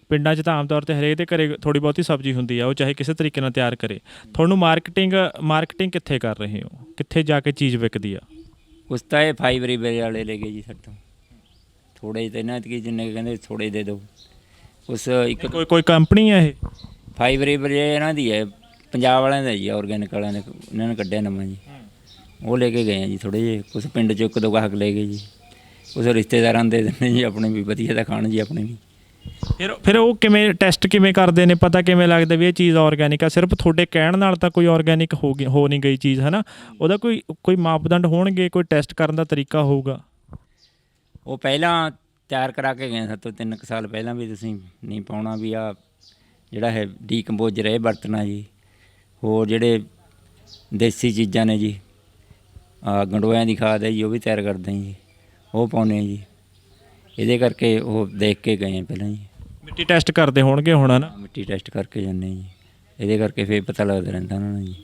ਪਿੰਡਾਂ 'ਚ ਤਾਂ ਆਮ ਤੌਰ 'ਤੇ ਹਰੇਕ ਦੇ ਘਰੇ ਥੋੜ੍ਹੀ ਬਹੁਤੀ ਸਬਜ਼ੀ ਹੁੰਦੀ ਆ, ਉਹ ਚਾਹੇ ਕਿਸੇ ਤਰੀਕੇ ਨਾਲ ਤਿਆਰ ਕਰੇ। ਤੁਹਾਨੂੰ ਮਾਰਕੀਟਿੰਗ ਕਿੱਥੇ ਕਰ ਰਹੇ ਹੋ? ਕਿੱਥੇ ਜਾ ਕੇ ਚੀਜ਼ ਵਿਕਦੀ ਆ? ਕੁਛ ਤਾਂ ਇਹ ਫਾਈਬਰ ਵਾਲੇ ਲੈ ਗਏ ਜੀ ਸਾਡੇ ਤੋਂ, ਥੋੜ੍ਹੇ ਜਿਹੇ, ਇਹਨਾਂ ਕੀ ਜਿੰਨੇ ਕਹਿੰਦੇ ਥੋੜ੍ਹੇ ਦੇ ਦਿਓ। ਉਸ ਇੱਕ ਕੋਈ ਕੰਪਨੀ ਆ ਇਹ? ਫਾਈਬਰ ਇਹਨਾਂ ਦੀ ਹੈ, ਪੰਜਾਬ ਵਾਲਿਆਂ ਦਾ ਜੀ, ਔਰਗੈਨਿਕ ਵਾਲਿਆਂ ਨੇ, ਇਹਨਾਂ ਨੇ ਕੱਢਿਆ ਨਵਾਂ ਜੀ, ਉਹ ਲੈ ਕੇ ਗਏ ਆ ਜੀ ਥੋੜ੍ਹੇ ਜਿਹੇ। ਕੁਛ ਪਿੰਡ 'ਚ 1-2 ਗਾਹਕ ਲੈ ਗਏ ਜੀ, ਕੁਛ ਰਿਸ਼ਤੇਦਾਰਾਂ ਦੇ ਦਿੰਦੇ ਜੀ, ਆਪਣੇ ਵੀ ਵਧੀਆ ਤਾਂ ਖਾਣ ਜੀ ਆਪਣੇ ਵੀ। ਫਿਰ ਉਹ ਕਿਵੇਂ ਟੈਸਟ ਕਿਵੇਂ ਕਰਦੇ ਨੇ? ਪਤਾ ਕਿਵੇਂ ਲੱਗਦਾ ਵੀ ਇਹ ਚੀਜ਼ ਔਰਗੈਨਿਕ ਆ? ਸਿਰਫ ਤੁਹਾਡੇ ਕਹਿਣ ਨਾਲ ਤਾਂ ਕੋਈ ਔਰਗੈਨਿਕ ਹੋ ਨਹੀਂ ਗਈ ਚੀਜ਼, ਹੈ ਨਾ? ਉਹਦਾ ਕੋਈ ਮਾਪਦੰਡ ਹੋਣਗੇ, ਕੋਈ ਟੈਸਟ ਕਰਨ ਦਾ ਤਰੀਕਾ ਹੋਊਗਾ। ਉਹ ਪਹਿਲਾਂ ਤਿਆਰ ਕਰਾ ਕੇ ਗਏ ਸਾਤੋਂ 3 ਸਾਲ ਪਹਿਲਾਂ ਵੀ ਤੁਸੀਂ ਨਹੀਂ ਪਾਉਣਾ, ਵੀ ਆ ਜਿਹੜਾ ਹੈ ਡੀਕੰਪੋਜ਼ਰ ਇਹ ਵਰਤਣਾ ਜੀ, ਹੋਰ ਜਿਹੜੇ ਦੇਸੀ ਚੀਜ਼ਾਂ ਨੇ ਜੀ, ਗੰਡੋਇਆਂ ਦੀ ਖਾਦ ਹੈ ਜੀ, ਉਹ ਵੀ ਤਿਆਰ ਕਰਦੇ ਜੀ, ਉਹ ਪਾਉਂਦੇ ਜੀ। ਇਹਦੇ ਕਰਕੇ ਉਹ ਦੇਖ ਕੇ ਗਏ ਪਹਿਲਾਂ ਜੀ। ਮਿੱਟੀ ਟੈਸਟ ਕਰਦੇ ਹੋਣਗੇ ਹੁਣ, ਹੈ ਨਾ? ਮਿੱਟੀ ਟੈਸਟ ਕਰਕੇ ਜਾਂਦੇ ਜੀ, ਇਹਦੇ ਕਰਕੇ ਫਿਰ ਪਤਾ ਲੱਗਦਾ ਰਹਿੰਦਾ ਉਹਨਾਂ ਨੂੰ ਜੀ।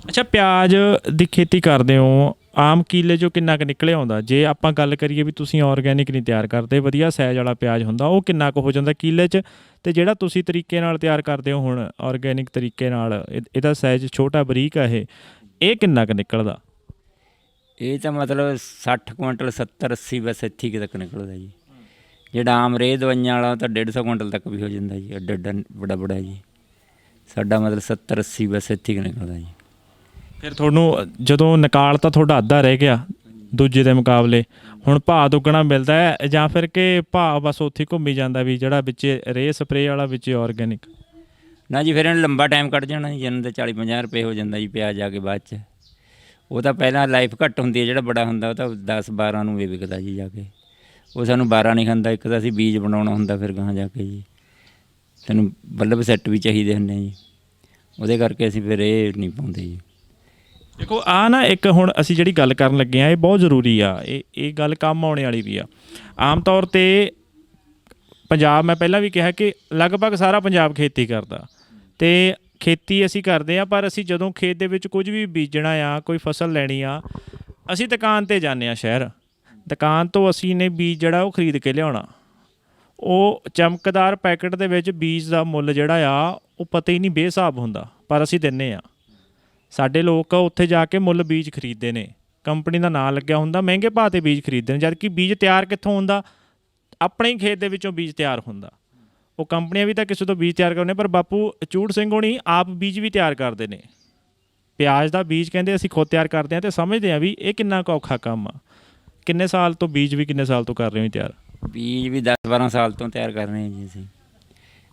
ਅੱਛਾ, ਪਿਆਜ਼ ਦੀ ਖੇਤੀ ਕਰਦੇ ਹੋ, ਆਮ ਕਿੱਲੇ 'ਚੋਂ ਕਿੰਨਾ ਕੁ ਨਿਕਲਿਆ ਆਉਂਦਾ? ਜੇ ਆਪਾਂ ਗੱਲ ਕਰੀਏ ਵੀ ਤੁਸੀਂ ਔਰਗੈਨਿਕ ਨਹੀਂ ਤਿਆਰ ਕਰਦੇ, ਵਧੀਆ ਸਾਈਜ਼ ਵਾਲਾ ਪਿਆਜ਼ ਹੁੰਦਾ, ਉਹ ਕਿੰਨਾ ਕੁ ਹੋ ਜਾਂਦਾ ਕਿੱਲੇ 'ਚ? ਅਤੇ ਜਿਹੜਾ ਤੁਸੀਂ ਤਰੀਕੇ ਨਾਲ ਤਿਆਰ ਕਰਦੇ ਹੋ ਹੁਣ ਔਰਗੈਨਿਕ ਤਰੀਕੇ ਨਾਲ, ਇਹਦਾ ਸਾਈਜ਼ ਛੋਟਾ ਬਰੀਕ ਆ, ਇਹ ਕਿੰਨਾ ਕੁ ਨਿਕਲਦਾ? ਇਹ ਤਾਂ ਮਤਲਬ 60 ਕੁਇੰਟਲ 70-80 ਬਸ ਇੱਥੇ ਤੱਕ ਨਿਕਲਦਾ ਜੀ। ਜਿਹੜਾ ਆਮ ਰੇਹ ਦਵਾਈਆਂ ਵਾਲਾ ਤਾਂ 150 ਕੁਇੰਟਲ ਤੱਕ ਵੀ ਹੋ ਜਾਂਦਾ ਜੀ, ਐਡਾ ਬੜਾ ਜੀ। ਸਾਡਾ ਮਤਲਬ 70-80 ਬਸ ਇੱਥੇ ਨਿਕਲਦਾ ਜੀ। ਫਿਰ ਤੁਹਾਨੂੰ ਜਦੋਂ ਨਿਕਾਲ ਤਾਂ ਤੁਹਾਡਾ ਅੱਧਾ ਰਹਿ ਗਿਆ ਦੂਜੇ ਦੇ ਮੁਕਾਬਲੇ, ਹੁਣ ਭਾਅ ਦੁੱਗਣਾ ਮਿਲਦਾ ਹੈ ਜਾਂ ਫਿਰ ਕਿ ਭਾਅ ਬਸ ਉੱਥੇ ਘੁੰਮੀ ਜਾਂਦਾ ਵੀ ਜਿਹੜਾ ਵਿੱਚ ਰੇਹ ਸਪਰੇਅ ਵਾਲਾ ਵਿੱਚ ਔਰਗੈਨਿਕ? ਨਾ ਜੀ, ਫਿਰ ਇਹਨੂੰ ਲੰਬਾ ਟਾਈਮ ਕੱਢ ਜਾਣਾ ਜੀ, ਇਹਨਾਂ ਦੇ 40-50 ਰੁਪਏ ਹੋ ਜਾਂਦਾ ਜੀ ਪਿਆਜ਼ ਆ ਕੇ ਬਾਅਦ 'ਚ। ਉਹ ਤਾਂ ਪਹਿਲਾਂ ਲਾਈਫ ਘੱਟ ਹੁੰਦੀ ਹੈ, ਜਿਹੜਾ ਬੜਾ ਹੁੰਦਾ ਉਹ ਤਾਂ 10-12 ਨੂੰ ਵੀ ਵਿਕਦਾ ਜੀ ਜਾ ਕੇ, ਉਹ ਸਾਨੂੰ 12 ਨਹੀਂ ਖਾਂਦਾ। ਇੱਕ ਤਾਂ ਅਸੀਂ ਬੀਜ ਬਣਾਉਣਾ ਹੁੰਦਾ ਫਿਰ ਗਾਹਾਂ ਜਾ ਕੇ ਜੀ, ਸਾਨੂੰ ਬੱਲਬ ਸੈੱਟ ਵੀ ਚਾਹੀਦੇ ਹੁੰਦੇ ਜੀ, ਉਹਦੇ ਕਰਕੇ ਅਸੀਂ ਫਿਰ ਇਹ ਨਹੀਂ ਪਾਉਂਦੇ ਜੀ। ਦੇਖੋ ਆਹ ਨਾ ਇੱਕ ਹੁਣ ਅਸੀਂ ਜਿਹੜੀ ਗੱਲ ਕਰਨ ਲੱਗੇ ਹਾਂ, ਇਹ ਬਹੁਤ ਜ਼ਰੂਰੀ ਆ, ਇਹ ਗੱਲ ਕੰਮ ਆਉਣ ਵਾਲੀ ਵੀ ਆ। ਆਮ ਤੌਰ 'ਤੇ ਪੰਜਾਬ, ਮੈਂ ਪਹਿਲਾਂ ਵੀ ਕਿਹਾ ਕਿ ਲਗਭਗ ਸਾਰਾ ਪੰਜਾਬ ਖੇਤੀ ਕਰਦਾ, ਅਤੇ ਖੇਤੀ ਅਸੀਂ ਕਰਦੇ ਹਾਂ, ਪਰ ਅਸੀਂ ਜਦੋਂ ਖੇਤ ਦੇ ਵਿੱਚ ਕੁਝ ਵੀ ਬੀਜਣਾ ਆ, ਕੋਈ ਫਸਲ ਲੈਣੀ ਆ, ਅਸੀਂ ਦੁਕਾਨ 'ਤੇ ਜਾਂਦੇ ਹਾਂ ਸ਼ਹਿਰ, ਦੁਕਾਨ ਤੋਂ ਅਸੀਂ ਨੇ ਬੀਜ ਜਿਹੜਾ ਉਹ ਖਰੀਦ ਕੇ ਲਿਆਉਣਾ। ਉਹ ਚਮਕਦਾਰ ਪੈਕਟ ਦੇ ਵਿੱਚ ਬੀਜ ਦਾ ਮੁੱਲ ਜਿਹੜਾ ਆ ਉਹ ਪਤਾ ਹੀ ਨਹੀਂ ਬੇਹਿਸਾਬ ਹੁੰਦਾ, ਪਰ ਅਸੀਂ ਦਿੰਦੇ ਹਾਂ। ਸਾਡੇ ਲੋਕ ਉੱਥੇ ਜਾ ਕੇ ਮੁੱਲ ਬੀਜ ਖਰੀਦਦੇ ਨੇ, ਕੰਪਨੀ ਦਾ ਨਾਂ ਲੱਗਿਆ ਹੁੰਦਾ, ਮਹਿੰਗੇ ਭਾਅ 'ਤੇ ਬੀਜ ਖਰੀਦਦੇ ਨੇ, ਜਦ ਕਿ ਬੀਜ ਤਿਆਰ ਕਿੱਥੋਂ ਹੁੰਦਾ? ਆਪਣੇ ਹੀ ਖੇਤ ਦੇ ਵਿੱਚੋਂ ਬੀਜ ਤਿਆਰ ਹੁੰਦਾ। ਉਹ ਕੰਪਨੀਆਂ ਵੀ ਤਾਂ ਕਿਸੇ ਤੋਂ ਬੀਜ ਤਿਆਰ ਕਰਨੇ, ਪਰ ਬਾਪੂ ਚੂੜ ਸਿੰਘ ਹੋਣੀ ਆਪ ਬੀਜ ਵੀ ਤਿਆਰ ਕਰਦੇ ਨੇ। ਪਿਆਜ਼ ਦਾ ਬੀਜ ਕਹਿੰਦੇ ਅਸੀਂ ਖੁਦ ਤਿਆਰ ਕਰਦੇ ਹਾਂ, ਅਤੇ ਸਮਝਦੇ ਹਾਂ ਵੀ ਇਹ ਕਿੰਨਾ ਕੁ ਔਖਾ ਕੰਮ ਆ। ਕਿੰਨੇ ਸਾਲ ਤੋਂ ਬੀਜ ਵੀ ਕਿੰਨੇ ਸਾਲ ਤੋਂ ਕਰ ਰਹੇ ਹੋ ਤਿਆਰ? ਬੀਜ ਵੀ 10-12 ਸਾਲ ਤੋਂ ਤਿਆਰ ਕਰ ਰਹੇ ਹਾਂ ਜੀ ਅਸੀਂ।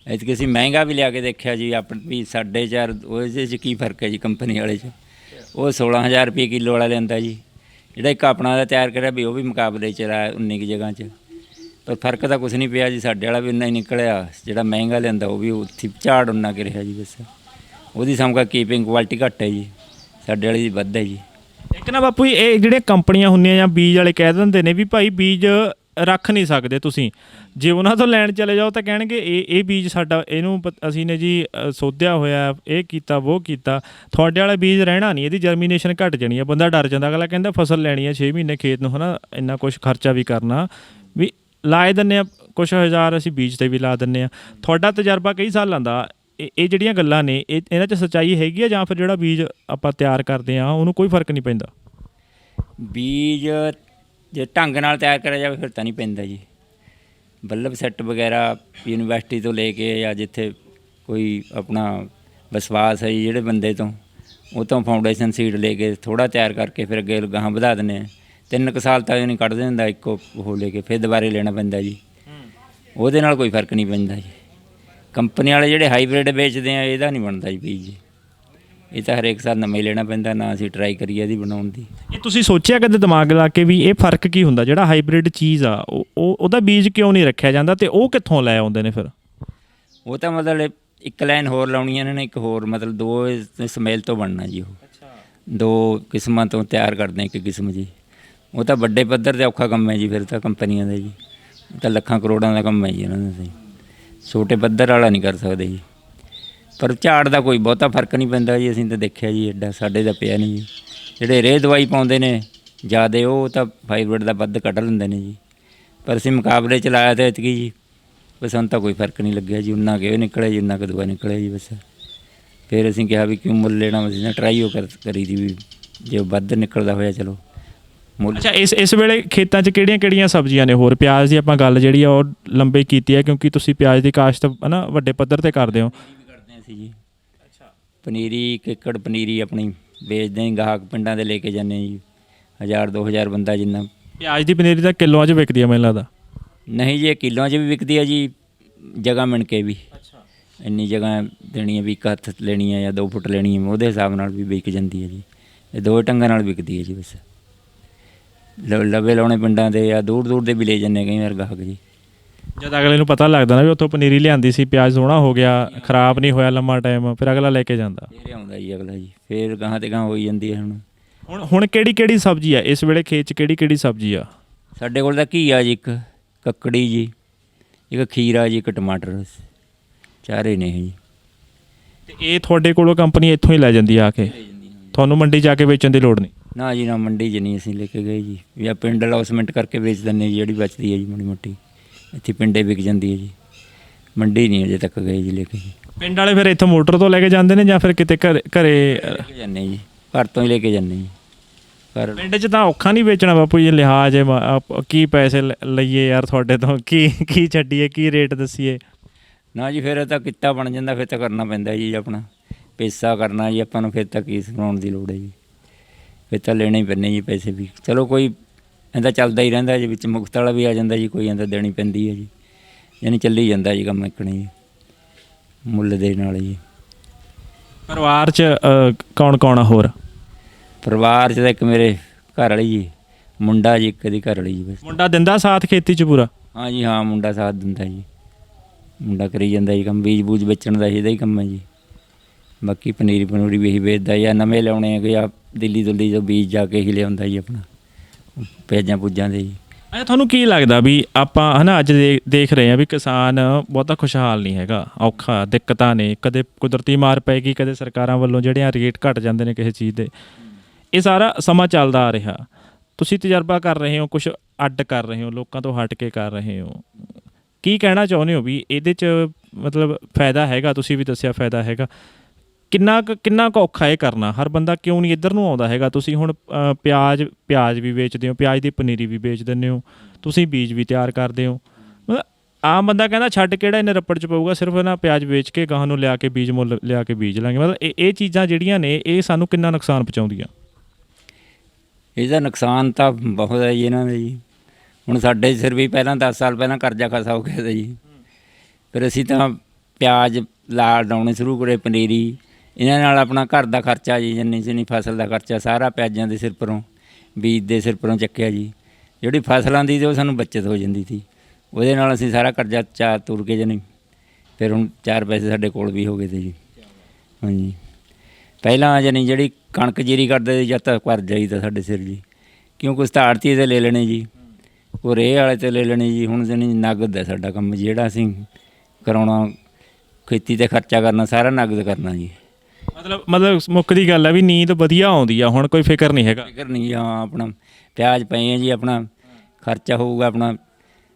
ਐਤਕੀ ਅਸੀਂ ਮਹਿੰਗਾ ਵੀ ਲਿਆ ਕੇ ਦੇਖਿਆ ਜੀ, ਆਪਣੀ ਵੀ 4.5 ਉਹਦੇ 'ਚ ਕੀ ਫਰਕ ਹੈ ਜੀ ਕੰਪਨੀ ਵਾਲੇ 'ਚ। ਉਹ 16,000 ਰੁਪਏ ਕਿੱਲੋ ਵਾਲਾ ਲੈਂਦਾ ਜੀ, ਜਿਹੜਾ ਇੱਕ ਆਪਣਾ ਦਾ ਤਿਆਰ ਕਰਿਆ ਵੀ ਉਹ ਵੀ ਮੁਕਾਬਲੇ 'ਚ ਰਿਹਾ 19 ਕੁ ਜਗ੍ਹਾ 'ਚ, ਪਰ ਫਰਕ ਤਾਂ ਕੁਛ ਨਹੀਂ ਪਿਆ ਜੀ। ਸਾਡੇ ਵਾਲਾ ਵੀ ਉਨਾ ਹੀ ਨਿਕਲਿਆ, ਜਿਹੜਾ ਮਹਿੰਗਾ ਲੈਂਦਾ ਉਹ ਵੀ ਉੱਥੇ ਝਾੜ ਉਨਾ ਕੁ ਰਿਹਾ ਜੀ। ਬਸ ਉਹਦੀ ਸਮਕਾ ਕੀਪਿੰਗ ਕੁਆਲਿਟੀ ਘੱਟ ਹੈ ਜੀ, ਸਾਡੇ ਵਾਲੀ ਦੀ ਵੱਧ ਹੈ ਜੀ। ਇੱਕ ਨਾ ਬਾਪੂ ਇਹ ਜਿਹੜੀਆਂ ਕੰਪਨੀਆਂ ਹੁੰਦੀਆਂ ਜਾਂ ਬੀਜ ਵਾਲੇ ਕਹਿ ਦਿੰਦੇ ਨੇ ਵੀ ਭਾਈ ਬੀਜ ਰੱਖ ਨਹੀਂ ਸਕਦੇ ਤੁਸੀਂ, ਜੇ ਉਹਨਾਂ ਤੋਂ ਲੈਣ ਚਲੇ ਜਾਓ ਤਾਂ ਕਹਿਣਗੇ ਇਹ ਬੀਜ ਸਾਡਾ, ਇਹਨੂੰ ਅਸੀਂ ਨੇ ਜੀ ਸੋਧਿਆ ਹੋਇਆ, ਇਹ ਕੀਤਾ ਉਹ ਕੀਤਾ। ਤੁਹਾਡੇ ਵਾਲਾ ਬੀਜ ਰਹਿਣਾ ਨਹੀਂ, ਇਹਦੀ ਜਰਮੀਨੇਸ਼ਨ ਘੱਟ ਜਾਣੀ ਹੈ। ਬੰਦਾ ਡਰ ਜਾਂਦਾ, ਅਗਲਾ ਕਹਿੰਦਾ ਫਸਲ ਲੈਣੀ ਹੈ 6 ਮਹੀਨੇ ਖੇਤ ਨੂੰ, ਹੈ ਨਾ, ਇੰਨਾ ਕੁਛ ਖਰਚਾ ਵੀ ਕਰਨਾ, ਵੀ ਲਾਏ ਦਿੰਦੇ ਹਾਂ ਕੁਛ ਹਜ਼ਾਰ ਅਸੀਂ ਬੀਜ 'ਤੇ ਵੀ ਲਾ ਦਿੰਦੇ ਹਾਂ। ਤੁਹਾਡਾ ਤਜਰਬਾ ਕਈ ਸਾਲਾਂ ਦਾ, ਇਹ ਜਿਹੜੀਆਂ ਗੱਲਾਂ ਨੇ ਇਹਨਾਂ 'ਚ ਸੱਚਾਈ ਹੈਗੀ ਆ, ਜਾਂ ਫਿਰ ਜਿਹੜਾ ਬੀਜ ਆਪਾਂ ਤਿਆਰ ਕਰਦੇ ਹਾਂ ਉਹਨੂੰ ਕੋਈ ਫਰਕ ਨਹੀਂ ਪੈਂਦਾ? ਬੀਜ ਜੇ ਢੰਗ ਨਾਲ ਤਿਆਰ ਕਰਿਆ ਜਾਵੇ ਫਿਰ ਤਾਂ ਨਹੀਂ ਪੈਂਦਾ ਜੀ। ਬੱਲਬ ਸੈੱਟ ਵਗੈਰਾ ਯੂਨੀਵਰਸਿਟੀ ਤੋਂ ਲੈ ਕੇ, ਜਾਂ ਜਿੱਥੇ ਕੋਈ ਆਪਣਾ ਵਿਸ਼ਵਾਸ ਹੈ ਜੀ ਜਿਹੜੇ ਬੰਦੇ ਤੋਂ, ਉਹ ਤੋਂ ਫਾਊਂਡੇਸ਼ਨ ਸੀਡ ਲੈ ਕੇ ਥੋੜ੍ਹਾ ਤਿਆਰ ਕਰਕੇ ਫਿਰ ਅੱਗੇ ਗਾਹਾਂ ਵਧਾ ਦਿੰਦੇ ਹਾਂ। 3 ਕੁ ਸਾਲ ਤੱਕ ਨਹੀਂ ਕੱਢ ਦਿੰਦਾ ਇੱਕੋ ਉਹ ਲੈ ਕੇ, ਫਿਰ ਦੁਬਾਰੇ ਲੈਣਾ ਪੈਂਦਾ ਜੀ। ਉਹਦੇ ਨਾਲ ਕੋਈ ਫਰਕ ਨਹੀਂ ਪੈਂਦਾ ਜੀ। ਕੰਪਨੀ ਵਾਲੇ ਜਿਹੜੇ ਹਾਈਬ੍ਰਿਡ ਵੇਚਦੇ ਆ ਇਹਦਾ ਨਹੀਂ ਬਣਦਾ ਜੀ ਬੀਜ, ਇਹ ਤਾਂ ਹਰੇਕ ਸਾਲ ਨਵੇਂ ਲੈਣਾ ਪੈਂਦਾ। ਨਾ ਅਸੀਂ ਟਰਾਈ ਕਰੀਏ ਇਹਦੀ ਬਣਾਉਣ ਦੀ। ਇਹ ਤੁਸੀਂ ਸੋਚਿਆ ਕਦੇ ਦਿਮਾਗ ਲਾ ਕੇ ਵੀ ਇਹ ਫਰਕ ਕੀ ਹੁੰਦਾ? ਜਿਹੜਾ ਹਾਈਬ੍ਰਿਡ ਚੀਜ਼ ਆ ਉਹਦਾ ਬੀਜ ਕਿਉਂ ਨਹੀਂ ਰੱਖਿਆ ਜਾਂਦਾ, ਅਤੇ ਉਹ ਕਿੱਥੋਂ ਲੈ ਆਉਂਦੇ ਨੇ ਫਿਰ? ਉਹ ਤਾਂ ਮਤਲਬ ਇੱਕ ਲਾਈਨ ਹੋਰ ਲਾਉਣੀ ਇਹਨਾਂ ਨੇ, ਇੱਕ ਹੋਰ ਮਤਲਬ 2 ਸਮੈਲ ਤੋਂ ਬਣਨਾ ਜੀ। ਉਹ 2 ਕਿਸਮਾਂ ਤੋਂ ਤਿਆਰ ਕਰਦੇ ਇੱਕ ਕਿਸਮ ਜੀ। ਉਹ ਤਾਂ ਵੱਡੇ ਪੱਧਰ 'ਤੇ ਔਖਾ ਕੰਮ ਹੈ ਜੀ, ਫਿਰ ਤਾਂ ਕੰਪਨੀਆਂ ਦਾ ਜੀ। ਉਹ ਤਾਂ ਲੱਖਾਂ ਕਰੋੜਾਂ ਦਾ ਕੰਮ ਹੈ ਜੀ ਇਹਨਾਂ ਦਾ, ਤਾਂ ਛੋਟੇ ਪੱਧਰ ਵਾਲਾ ਨਹੀਂ ਕਰ ਸਕਦੇ ਜੀ। ਪਰ ਝਾੜ ਦਾ ਕੋਈ ਬਹੁਤਾ ਫਰਕ ਨਹੀਂ ਪੈਂਦਾ ਜੀ, ਅਸੀਂ ਤਾਂ ਦੇਖਿਆ ਜੀ, ਐਡਾ ਸਾਡੇ ਦਾ ਪਿਆ ਨਹੀਂ ਜੀ। ਜਿਹੜੇ ਰੇਹ ਦਵਾਈ ਪਾਉਂਦੇ ਨੇ ਜ਼ਿਆਦਾ, ਉਹ ਤਾਂ ਹਾਈਬ੍ਰਿਡ ਦਾ ਵੱਧ ਕੱਢ ਲੈਂਦੇ ਨੇ ਜੀ। ਪਰ ਅਸੀਂ ਮੁਕਾਬਲੇ 'ਚ ਲਾਇਆ ਤਾਂ ਐਤਕੀ ਜੀ, ਬਸ ਸਾਨੂੰ ਤਾਂ ਕੋਈ ਫਰਕ ਨਹੀਂ ਲੱਗਿਆ ਜੀ। ਉਨਾ ਕਿ ਨਿਕਲਿਆ ਜੀ, ਉਨਾ ਕੁ ਦਵਾ ਨਿਕਲਿਆ ਜੀ। ਬਸ ਫਿਰ ਅਸੀਂ ਕਿਹਾ ਵੀ ਕਿਉਂ ਮੁੱਲ ਲੈਣਾ, ਅਸੀਂ ਨਾ ਟਰਾਈ ਉਹ ਕਰੀ ਦੀ ਵੀ ਜੇ ਵੱਧ ਨਿਕਲਦਾ ਹੋਇਆ ਚਲੋ ਮੁੱਲ। ਅੱਛਾ, ਇਸ ਵੇਲੇ ਖੇਤਾਂ 'ਚ ਕਿਹੜੀਆਂ ਸਬਜ਼ੀਆਂ ਨੇ ਹੋਰ? ਪਿਆਜ਼ ਦੀ ਆਪਾਂ ਗੱਲ ਜਿਹੜੀ ਆ ਉਹ ਲੰਬੇ ਕੀਤੀ ਹੈ, ਕਿਉਂਕਿ ਤੁਸੀਂ ਪਿਆਜ਼ ਦੀ ਕਾਸ਼ਤ ਹੈ ਨਾ ਵੱਡੇ ਪੱਧਰ 'ਤੇ ਕਰਦੇ ਹੋ। ਕਰਦੇ ਹਾਂ ਅਸੀਂ ਜੀ। ਅੱਛਾ, ਪਨੀਰੀ 1 ਏਕੜ ਪਨੀਰੀ ਆਪਣੀ ਵੇਚਦੇ ਹਾਂ, ਗਾਹਕ ਪਿੰਡਾਂ ਦੇ ਲੈ ਕੇ ਜਾਂਦੇ ਹਾਂ ਜੀ। 1000-2000 ਬੰਦਾ ਜਿੰਨਾ। ਪਿਆਜ਼ ਦੀ ਪਨੀਰੀ ਤਾਂ ਕਿਲੋਆਂ 'ਚ ਵਿਕਦੀ ਹੈ ਮੈਨੂੰ ਲੱਗਦਾ? ਨਹੀਂ ਜੀ, ਇਹ ਕਿਲੋਆਂ 'ਚ ਵੀ ਵਿਕਦੀ ਹੈ ਜੀ, ਜਗ੍ਹਾ ਮਿਣ ਕੇ ਵੀ। ਅੱਛਾ, ਇੰਨੀ ਜਗ੍ਹਾ ਦੇਣੀ ਹੈ ਵੀ 1 ਹੱਥ ਲੈਣੀ ਹੈ ਜਾਂ 2 ਫੁੱਟ ਲੈਣੀ ਹੈ, ਉਹਦੇ ਹਿਸਾਬ ਨਾਲ ਵੀ ਵਿਕ ਜਾਂਦੀ ਹੈ ਜੀ। ਇਹ 2 ਢੰਗਾਂ ਨਾਲ ਵਿਕਦੀ ਹੈ ਜੀ। ਬਸ ਲਵੇ ਲਾਉਣੇ ਪਿੰਡਾਂ ਦੇ ਜਾਂ ਦੂਰ ਦੇ ਵੀ ਲੈ ਜਾਂਦੇ ਕਈ ਵਾਰ ਗਾਹਕ ਜੀ। ਜਦ ਅਗਲੇ ਨੂੰ ਪਤਾ ਲੱਗਦਾ ਨਾ ਵੀ ਉੱਥੋਂ ਪਨੀਰੀ ਲਿਆਂਦੀ ਸੀ, ਪਿਆਜ਼ ਸੋਹਣਾ ਹੋ ਗਿਆ, ਖਰਾਬ ਨਹੀਂ ਹੋਇਆ ਲੰਮਾ ਟਾਈਮ, ਫਿਰ ਅਗਲਾ ਲੈ ਕੇ ਜਾਂਦਾ। ਫਿਰ ਆਉਂਦਾ ਜੀ ਅਗਲਾ ਜੀ, ਫਿਰ ਗਾਹਾਂ ਤੇ ਗਾਹਾਂ ਹੋਈ ਜਾਂਦੀ ਹੈ। ਹੁਣ ਕਿਹੜੀ ਸਬਜ਼ੀ ਆ ਇਸ ਵੇਲੇ ਖੇਤ 'ਚ? ਕਿਹੜੀ ਸਬਜ਼ੀ ਆ ਸਾਡੇ ਕੋਲ? ਤਾਂ ਘੀਆ ਜੀ, ਇੱਕ ਕੱਕੜੀ ਜੀ, ਇੱਕ ਖੀਰਾ ਜੀ, ਇੱਕ ਟਮਾਟਰ, 4 ਨੇ ਜੀ। ਅਤੇ ਇਹ ਤੁਹਾਡੇ ਕੋਲੋਂ ਕੰਪਨੀ ਇੱਥੋਂ ਹੀ ਲੈ ਜਾਂਦੀ ਆ ਕੇ? ਤੁਹਾਨੂੰ ਮੰਡੀ ਜਾ ਕੇ ਵੇਚਣ ਦੀ ਲੋੜ ਨਹੀਂ? ਨਾ ਜੀ ਨਾ, ਮੰਡੀ 'ਚ ਨਹੀਂ ਅਸੀਂ ਲੈ ਕੇ ਗਏ ਜੀ। ਜਾਂ ਪਿੰਡ ਅਲਾਉਸਮੈਂਟ ਕਰਕੇ ਵੇਚ ਦਿੰਦੇ ਜੀ, ਜਿਹੜੀ ਬਚਦੀ ਹੈ ਜੀ ਮਾੜੀ ਮੋਟੀ, ਇੱਥੇ ਪਿੰਡੇ ਵਿਕ ਜਾਂਦੀ ਹੈ ਜੀ। ਮੰਡੀ ਨਹੀਂ ਅਜੇ ਤੱਕ ਗਏ ਜੀ ਲੈ ਕੇ ਜੀ। ਪਿੰਡ ਵਾਲੇ ਫਿਰ ਇੱਥੋਂ ਮੋਟਰ ਤੋਂ ਲੈ ਕੇ ਜਾਂਦੇ ਨੇ ਜਾਂ ਫਿਰ ਕਿਤੇ ਘਰੇ ਜਾਂਦੇ ਜੀ? ਘਰ ਤੋਂ ਹੀ ਲੈ ਕੇ ਜਾਂਦੇ ਜੀ। ਪਰ ਪਿੰਡ 'ਚ ਤਾਂ ਔਖਾ ਨਹੀਂ ਵੇਚਣਾ ਬਾਪੂ ਜੀ? ਲਿਹਾਜ਼ ਕੀ ਪੈਸੇ ਲਈਏ ਯਾਰ ਤੁਹਾਡੇ ਤੋਂ, ਕੀ ਛੱਡੀਏ, ਕੀ ਰੇਟ ਦੱਸੀਏ? ਨਾ ਜੀ, ਫਿਰ ਤਾਂ ਕਿੱਤਾ ਬਣ ਜਾਂਦਾ, ਫਿਰ ਤਾਂ ਕਰਨਾ ਪੈਂਦਾ ਜੀ ਆਪਣਾ ਪੈਸਾ ਕਰਨਾ ਜੀ ਆਪਾਂ ਨੂੰ। ਫਿਰ ਤਾਂ ਕੀ ਸੁਣਾਉਣ ਦੀ ਲੋੜ ਹੈ ਜੀ, ਫਿਰ ਤਾਂ ਲੈਣੇ ਹੀ ਪੈਂਦੇ ਜੀ ਪੈਸੇ ਵੀ। ਚਲੋ ਕੋਈ ਇਹਦਾ ਚੱਲਦਾ ਹੀ ਰਹਿੰਦਾ ਜੀ, ਵਿੱਚ ਮੁਕਤ ਵਾਲਾ ਵੀ ਆ ਜਾਂਦਾ ਜੀ, ਕੋਈ ਇਹਦਾ ਦੇਣੀ ਪੈਂਦੀ ਹੈ ਜੀ। ਯਾਨੀ ਚੱਲੀ ਜਾਂਦਾ ਜੀ ਕੰਮ ਇੱਕਣੇ ਜੀ, ਮੁੱਲ ਦੇ ਨਾਲ ਜੀ। ਪਰਿਵਾਰ 'ਚ ਕੌਣ ਆ ਹੋਰ? ਪਰਿਵਾਰ 'ਚ ਤਾਂ ਇੱਕ ਮੇਰੇ ਘਰ ਵਾਲੀ ਜੀ, ਮੁੰਡਾ ਜੀ, ਇੱਕ ਦੀ ਘਰ ਵਾਲੀ ਜੀ। ਬਸ ਮੁੰਡਾ ਦਿੰਦਾ ਸਾਥ ਖੇਤੀ 'ਚ ਪੂਰਾ? ਹਾਂ ਜੀ ਹਾਂ, ਮੁੰਡਾ ਸਾਥ ਦਿੰਦਾ ਜੀ। ਮੁੰਡਾ ਕਰੀ ਜਾਂਦਾ ਜੀ ਕੰਮ, ਬੀਜ ਬੂਜ ਵੇਚਣ ਦਾ ਇਹਦਾ ਹੀ ਕੰਮ ਹੈ ਜੀ। ਬਾਕੀ ਪਨੀਰੀ ਵੀ ਇਹੀ ਵੇਚਦਾ ਜਾਂ ਨਵੇਂ ਲਿਆਉਣੇ ਆ, ਜਾਂ ਦਿੱਲੀ ਤੋਂ ਬੀਜ ਜਾ ਕੇ ਹੀ ਲਿਆਉਂਦਾ ਜੀ ਆਪਣਾ ਪਿਆਜ਼ਾਂ ਪੂਜਾਂ ਦੇ ਜੀ। ਅੱਛਾ, ਤੁਹਾਨੂੰ ਕੀ ਲੱਗਦਾ ਵੀ ਆਪਾਂ ਹੈ ਨਾ ਅੱਜ ਦੇਖ ਰਹੇ ਹਾਂ ਵੀ ਕਿਸਾਨ ਬਹੁਤਾ ਖੁਸ਼ਹਾਲ ਨਹੀਂ ਹੈਗਾ, ਔਖਾ, ਦਿੱਕਤਾਂ ਨੇ, ਕਦੇ ਕੁਦਰਤੀ ਮਾਰ ਪਏਗੀ, ਕਦੇ ਸਰਕਾਰਾਂ ਵੱਲੋਂ ਜਿਹੜੀਆਂ ਰੇਟ ਘਟ ਜਾਂਦੇ ਨੇ ਕਿਸੇ ਚੀਜ਼ ਦੇ, ਇਹ ਸਾਰਾ ਸਮਾਂ ਚੱਲਦਾ ਆ ਰਿਹਾ। ਤੁਸੀਂ ਤਜਰਬਾ ਕਰ ਰਹੇ ਹੋ, ਕੁਛ ਅੱਡ ਕਰ ਰਹੇ ਹੋ, ਲੋਕਾਂ ਤੋਂ ਹਟ ਕੇ ਕਰ ਰਹੇ ਹੋ, ਕੀ ਕਹਿਣਾ ਚਾਹੁੰਦੇ ਹੋ ਵੀ ਇਹਦੇ 'ਚ ਮਤਲਬ ਫਾਇਦਾ ਹੈਗਾ? ਤੁਸੀਂ ਵੀ ਦੱਸਿਆ ਫਾਇਦਾ ਹੈਗਾ, ਕਿੰਨਾ ਕੁ ਔਖਾ ਇਹ ਕਰਨਾ? ਹਰ ਬੰਦਾ ਕਿਉਂ ਨਹੀਂ ਇੱਧਰ ਨੂੰ ਆਉਂਦਾ ਹੈਗਾ? ਤੁਸੀਂ ਹੁਣ ਪਿਆਜ਼ ਵੀ ਵੇਚਦੇ ਹੋ, ਪਿਆਜ਼ ਦੀ ਪਨੀਰੀ ਵੀ ਵੇਚ ਦਿੰਦੇ ਹੋ, ਤੁਸੀਂ ਬੀਜ ਵੀ ਤਿਆਰ ਕਰਦੇ ਹੋ, ਆਮ ਬੰਦਾ ਕਹਿੰਦਾ ਛੱਡ ਕਿਹੜਾ ਇਹਨੇ ਰੱਪੜ 'ਚ ਪਊਗਾ, ਸਿਰਫ ਨਾ ਪਿਆਜ਼ ਵੇਚ ਕੇ ਗਾਹਾਂ ਨੂੰ ਲਿਆ ਕੇ ਬੀਜ ਮੁੱਲ ਲਿਆ ਕੇ ਬੀਜ ਲਾਂਗੇ। ਮਤਲਬ ਇਹ ਚੀਜ਼ਾਂ ਜਿਹੜੀਆਂ ਨੇ ਇਹ ਸਾਨੂੰ ਕਿੰਨਾ ਨੁਕਸਾਨ ਪਹੁੰਚਾਉਂਦੀਆਂ? ਇਹਦਾ ਨੁਕਸਾਨ ਤਾਂ ਬਹੁਤ ਹੈ ਜੀ ਇਹਨਾਂ ਦਾ ਜੀ। ਹੁਣ ਸਾਡੇ ਸਿਰ ਵੀ ਪਹਿਲਾਂ 10 ਸਾਲ ਪਹਿਲਾਂ ਕਰਜ਼ਾ ਖਾਸਾ ਹੋ ਗਿਆ ਤਾ ਜੀ। ਫਿਰ ਅਸੀਂ ਤਾਂ ਪਿਆਜ਼ ਲਾ ਡਾਉਣੇ ਸ਼ੁਰੂ ਕਰੇ, ਪਨੀਰੀ, ਇਹਨਾਂ ਨਾਲ ਆਪਣਾ ਘਰ ਦਾ ਖਰਚਾ ਜੀ, ਜਿੰਨੀ ਫਸਲ ਦਾ ਖਰਚਾ ਸਾਰਾ ਪਿਆਜ਼ਾਂ ਦੇ ਸਿਰ ਪਰੋਂ, ਬੀਜ ਦੇ ਸਿਰ ਪਰੋਂ ਚੱਕਿਆ ਜੀ। ਜਿਹੜੀ ਫਸਲਾਂ ਦੀ ਉਹ ਸਾਨੂੰ ਬੱਚਤ ਹੋ ਜਾਂਦੀ ਸੀ, ਉਹਦੇ ਨਾਲ ਅਸੀਂ ਸਾਰਾ ਕਰਜ਼ਾ ਚਾਰ ਤੁਰ ਕੇ ਜਾਣੀ। ਫਿਰ ਹੁਣ 4 ਪੈਸੇ ਸਾਡੇ ਕੋਲ ਵੀ ਹੋ ਗਏ ਤੇ ਜੀ। ਹਾਂਜੀ, ਪਹਿਲਾਂ ਜਾਣੀ ਜਿਹੜੀ ਕਣਕ ਜੀਰੀ ਕਰਦੇ ਸੀ ਜਦ ਤੱਕ ਕਰਜ਼ਾ ਹੀ ਤਾਂ ਸਾਡੇ ਸਿਰ ਜੀ, ਕਿਉਂ ਕੁਛ ਤਾਂ ਆੜਤੀ 'ਤੇ ਲੈ ਲੈਣੇ ਜੀ, ਉਹ ਰੇਹ ਵਾਲੇ 'ਤੇ ਲੈ ਲੈਣੇ ਜੀ। ਹੁਣ ਜਾਣੀ ਨਗਦ ਹੈ ਸਾਡਾ ਕੰਮ, ਜਿਹੜਾ ਅਸੀਂ ਕਰਾਉਣਾ ਖੇਤੀ 'ਤੇ ਖਰਚਾ ਕਰਨਾ ਸਾਰਾ ਨਗਦ ਕਰਨਾ ਜੀ। ਮਤਲਬ ਮੁੱਖ ਦੀ ਗੱਲ ਹੈ ਵੀ ਨੀਂਦ ਵਧੀਆ ਆਉਂਦੀ ਆ, ਹੁਣ ਕੋਈ ਫਿਕਰ ਨਹੀਂ ਹੈਗਾ। ਫਿਕਰ ਨਹੀਂ, ਹਾਂ ਆਪਣਾ ਪਿਆਜ਼ ਪਏ ਆ ਜੀ, ਆਪਣਾ ਖਰਚਾ ਹੋਊਗਾ, ਆਪਣਾ